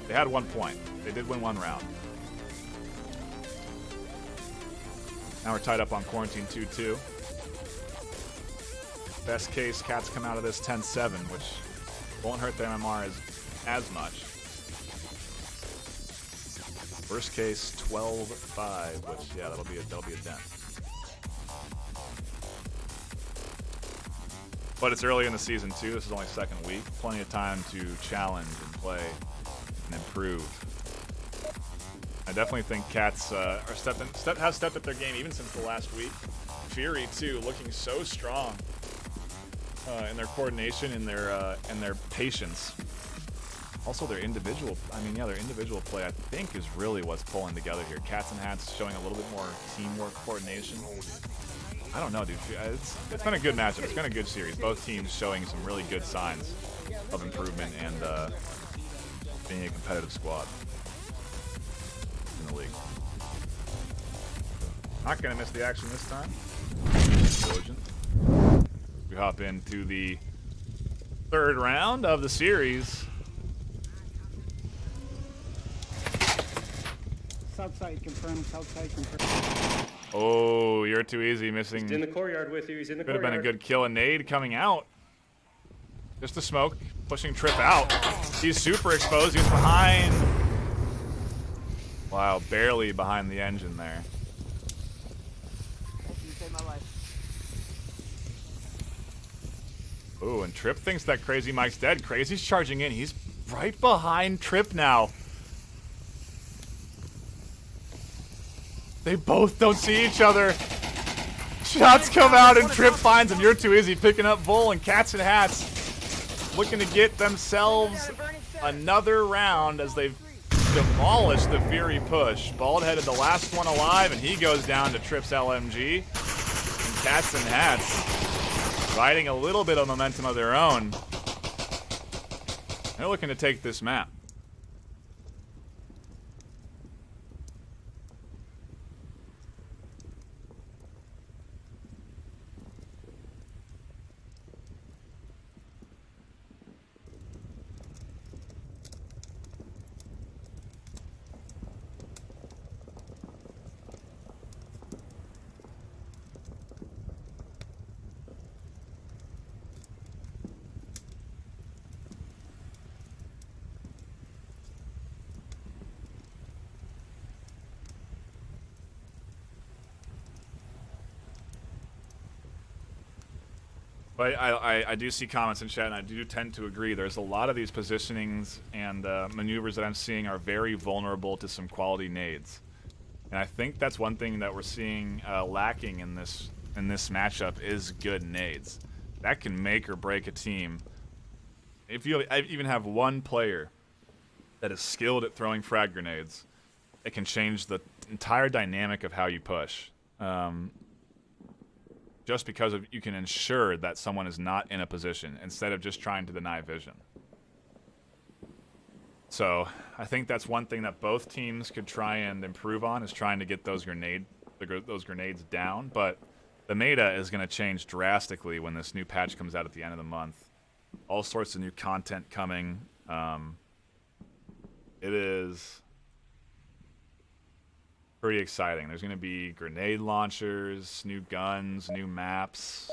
They had 1 point. They did win one round. Now we're tied up on Quarantine 2-2. Best case, Cats come out of this 10-7, which won't hurt the MMR as much. Worst case, 12-5, which, yeah, that'll be a dent. But it's early in the season, too. This is only second week. Plenty of time to challenge and play and improve. I definitely think Cats have stepped up their game even since the last week. VRML, too, looking so strong in their coordination and their patience. Also, their individual play, I think, is really what's pulling together here. Cats and Hats showing a little bit more teamwork, coordination. I don't know, dude. It's been a good matchup. It's been a good series. Both teams showing some really good signs of improvement and being a competitive squad in the league. Not going to miss the action this time. Diligent. We hop into the third round of the series. Southside confirmed. Southside confirmed. Oh, you're too easy missing. He's in the courtyard with you. He's in the Could have courtyard. been a good kill. A nade coming out. Just a smoke. Pushing Trip out. He's super exposed. He's behind. Wow, barely behind the engine there. You saved my life. Ooh, and Trip thinks that Crazy Mike's dead. Crazy's charging in. He's right behind Trip now. They both don't see each other. Shots come out and Trip finds him. You're too easy picking up Vol and Cats and Hats looking to get themselves another round as they've demolished the VRML push. Bald-headed the last one alive, and he goes down to Trip's LMG. And Cats and Hats riding a little bit of momentum of their own. They're looking to take this map. But I do see comments in chat, and I do tend to agree. There's a lot of these positionings and maneuvers that I'm seeing are very vulnerable to some quality nades. And I think that's one thing that we're seeing lacking in this matchup is good nades. That can make or break a team. If you even have one player that is skilled at throwing frag grenades, it can change the entire dynamic of how you push. just because of you can ensure that someone is not in a position instead of just trying to deny vision. So I think that's one thing that both teams could try and improve on, is trying to get those grenades down. But the meta is going to change drastically when this new patch comes out at the end of the month. All sorts of new content coming. It is pretty exciting. There's going to be grenade launchers, new guns, new maps,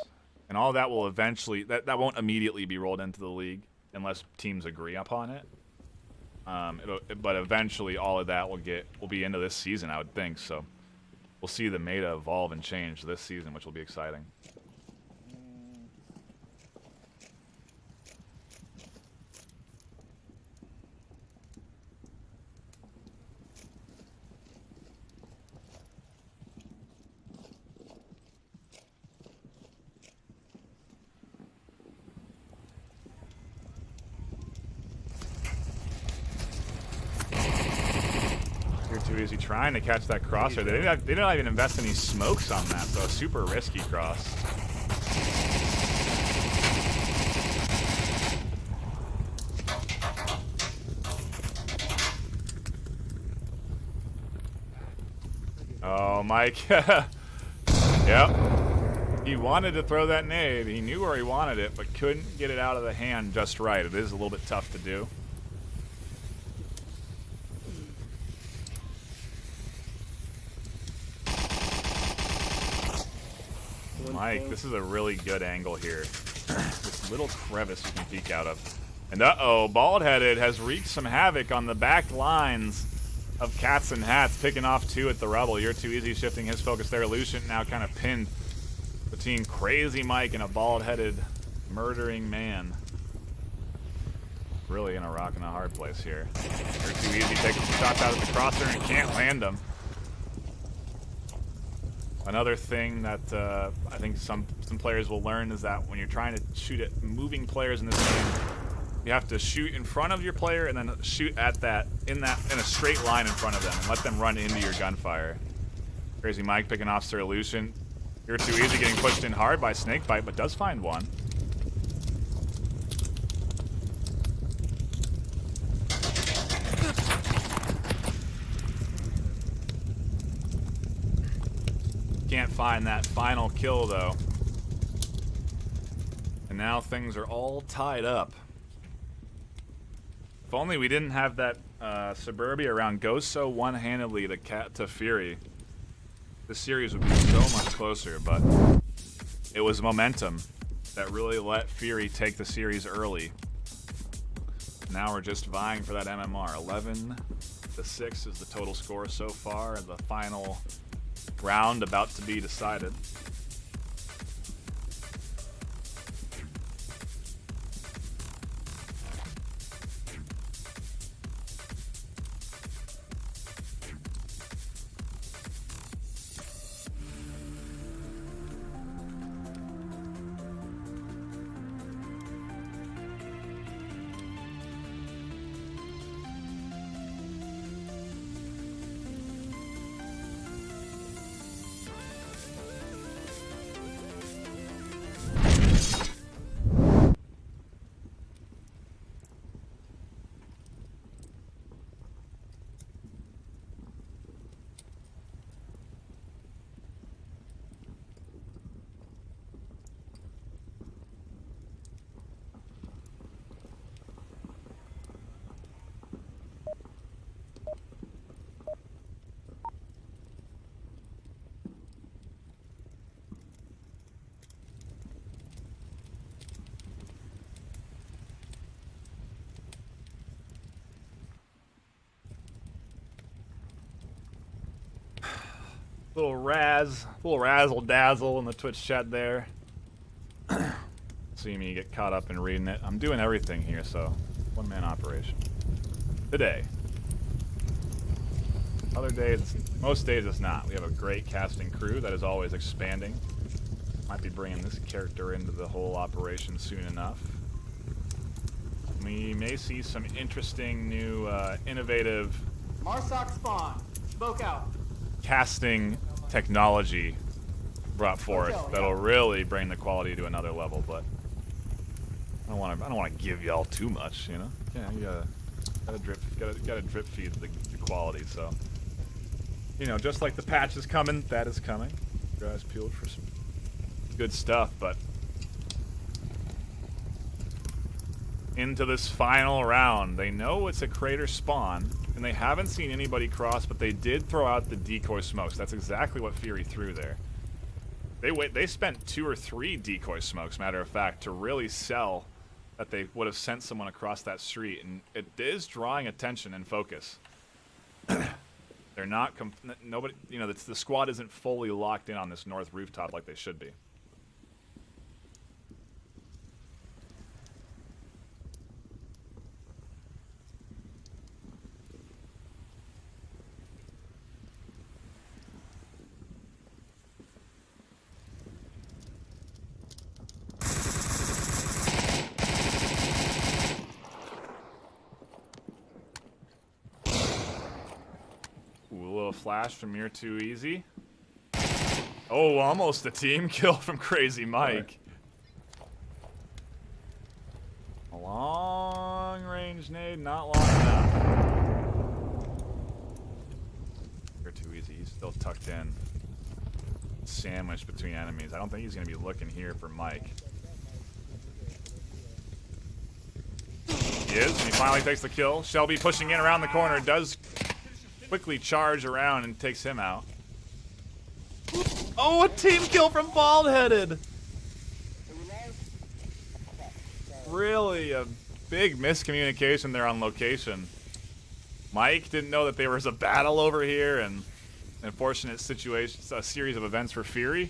and all that will eventually, that won't immediately be rolled into the league unless teams agree upon it. But eventually all of that will be into this season, I would think. So we'll see the meta evolve and change this season, which will be exciting. Too easy trying to catch that crosser. They didn't even invest any smokes on that, so a super risky cross. Oh, Mike. Yep. He wanted to throw that nade. He knew where he wanted it, but couldn't get it out of the hand just right. It is a little bit tough to do. Mike, this is a really good angle here. This little crevice you can peek out of. And uh-oh, Bald-Headed has wreaked some havoc on the back lines of Cats and Hats, picking off 2 at the rubble. You're Too Easy shifting his focus there. Lucian now kind of pinned between Crazy Mike and a bald-headed murdering man. Really in a rock and a hard place here. You're Too Easy taking some shots out of the crosser and can't land them. Another thing that I think some players will learn is that when you're trying to shoot at moving players in this game, you have to shoot in front of your player and then shoot at that in a straight line in front of them and let them run into your gunfire. Crazy Mike picking off Sir Lucian. You're Too Easy getting pushed in hard by Snakebite, but does find one. Can't find that final kill though. And now things are all tied up. If only we didn't have that Suburbia round go so one-handedly to Fury, the series would be so much closer, but it was momentum that really let Fury take the series early. Now we're just vying for that MMR. 11-6 is the total score so far, and the final round about to be decided. Little razzle dazzle in the Twitch chat there. See me get caught up in reading it. I'm doing everything here, so one-man operation. Today. Other days, most days it's not. We have a great casting crew that is always expanding. Might be bringing this character into the whole operation soon enough. We may see some interesting new, innovative Marsoc spawn. Smoke out. casting technology brought forth Hotel, that'll really bring the quality to another level. But I don't want to give y'all too much, you know. Yeah, you gotta drip feed the quality. So, you know, just like the patch is coming, that is coming. Your eyes peeled for some good stuff, but into this final round, they know it's a crater spawn, and they haven't seen anybody cross, but they did throw out the decoy smokes. That's exactly what Fury threw there. They spent 2 or 3 decoy smokes, matter of fact, to really sell that they would have sent someone across that street, and it is drawing attention and focus. They're not, nobody, you know, the squad isn't fully locked in on this north rooftop like they should be. Flash from You're Too Easy. Oh, almost a team kill from Crazy Mike. A long range nade, not long enough. You're Too Easy. He's still tucked in. Sandwiched between enemies. I don't think he's going to be looking here for Mike. He is. He finally takes the kill. Shelby pushing in around the corner. Does quickly charge around and takes him out. Oh, a team kill from Bald-Headed. Really a big miscommunication there on location. Mike didn't know that there was a battle over here, and unfortunate situation, a series of events for Fury.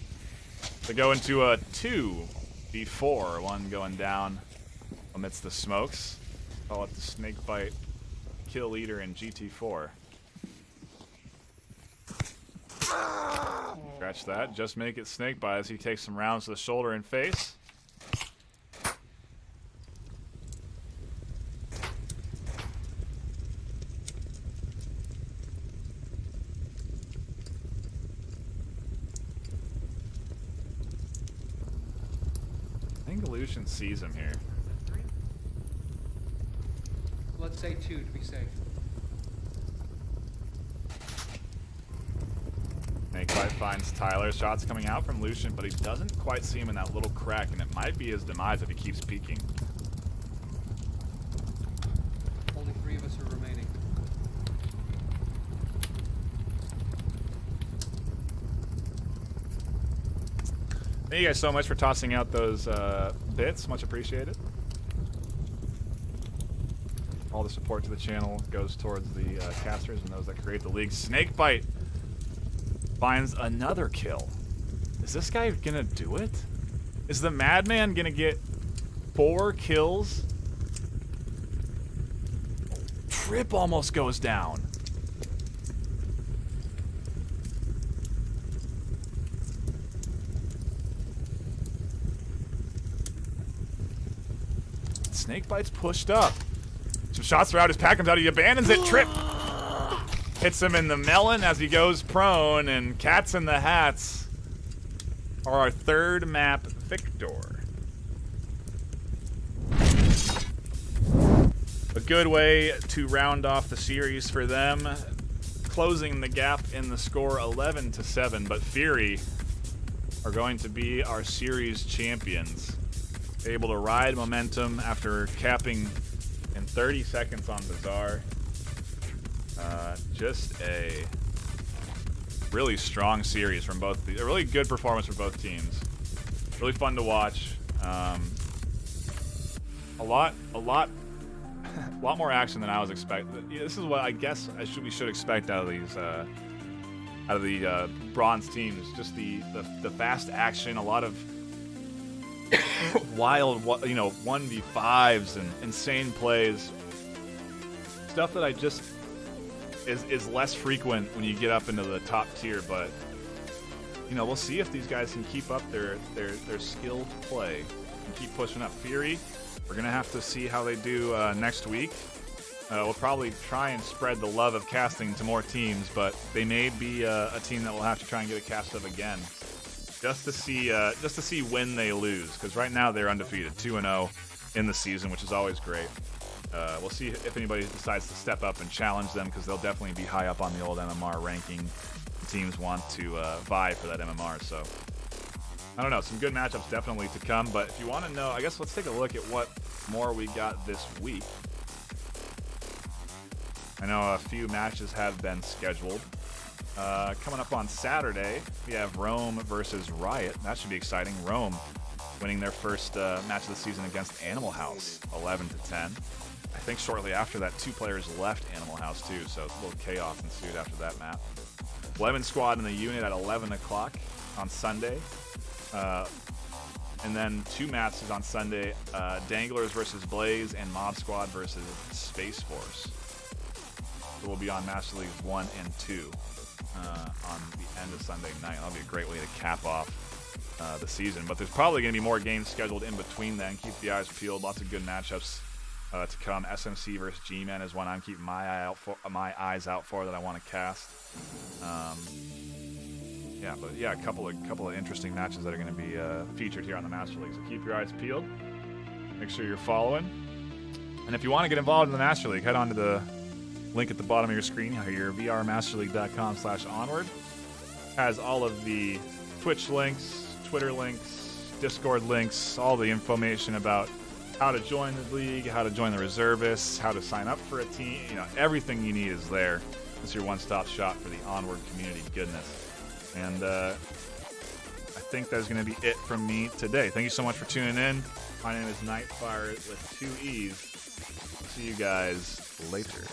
They go into a 2v4, one going down amidst the smokes. Call it the Snakebite kill leader in GT4. Scratch that. Just make it Snakebite as he takes some rounds to the shoulder and face. I think Lucian sees him here. Let's say 2 to be safe. Snakebite finds Tyler. Shots coming out from Lucian, but he doesn't quite see him in that little crack, and it might be his demise if he keeps peeking. Only 3 of us are remaining. Thank you guys so much for tossing out those bits. Much appreciated. All the support to the channel goes towards the casters and those that create the league. Snakebite finds another kill. Is this guy gonna do it? Is the Madman gonna get 4 kills? Trip almost goes down. Snakebite's pushed up. Some shots are out. His pack comes out. He abandons it. Trip hits him in the melon as he goes prone, and Cats in the Hats are our 3rd map victor. A good way to round off the series for them, closing the gap in the score 11-7, but Fury are going to be our series champions. Able to ride momentum after capping in 30 seconds on Bazaar. Just a really strong series from both. A really good performance from both teams. Really fun to watch. A lot more action than I was expecting. Yeah, this is what I guess we should expect out of the bronze teams. Just the fast action. A lot of wild, 1v5s and insane plays. Stuff that I just is less frequent when you get up into the top tier, but we'll see if these guys can keep up their skilled play and keep pushing up. Fury, we're gonna have to see how they do next week. We'll probably try and spread the love of casting to more teams, but they may be a team that we'll have to try and get a cast of again. just to see when they lose, because right now they're undefeated, 2-0 in the season, which is always great. We'll see if anybody decides to step up and challenge them, because they'll definitely be high up on the old MMR ranking. Teams want to vie for that MMR, so I don't know. Some good matchups definitely to come, but if you want to know, I guess let's take a look at what more we got this week. I know a few matches have been scheduled. Coming up on Saturday, we have Rome versus Riot. That should be exciting. Rome winning their first match of the season against Animal House, 11-10. I think shortly after that, 2 players left Animal House too, so a little chaos ensued after that map. Lemon Squad in the unit at 11 o'clock on Sunday. And then 2 matches on Sunday, Danglers versus Blaze and Mob Squad versus Space Force. So we'll be on Master Leagues 1 and 2 on the end of Sunday night. That'll be a great way to cap off the season. But there's probably going to be more games scheduled in between then. Keep the eyes peeled. Lots of good matchups to come. SMC versus G-Man is one I'm keeping my eyes out for that I want to cast. A couple of interesting matches that are going to be featured here on the Master League. So keep your eyes peeled. Make sure you're following. And if you want to get involved in the Master League, head on to the link at the bottom of your screen here, vrmasterleague.com/onward. Has all of the Twitch links, Twitter links, Discord links, all the information about how to join the league, how to join the reservists, how to sign up for a team. Everything you need is there. It's your one-stop shop for the Onward community goodness. And I think that's going to be it from me today. Thank you so much for tuning in. My name is NightFiree with 2 E's. See you guys later.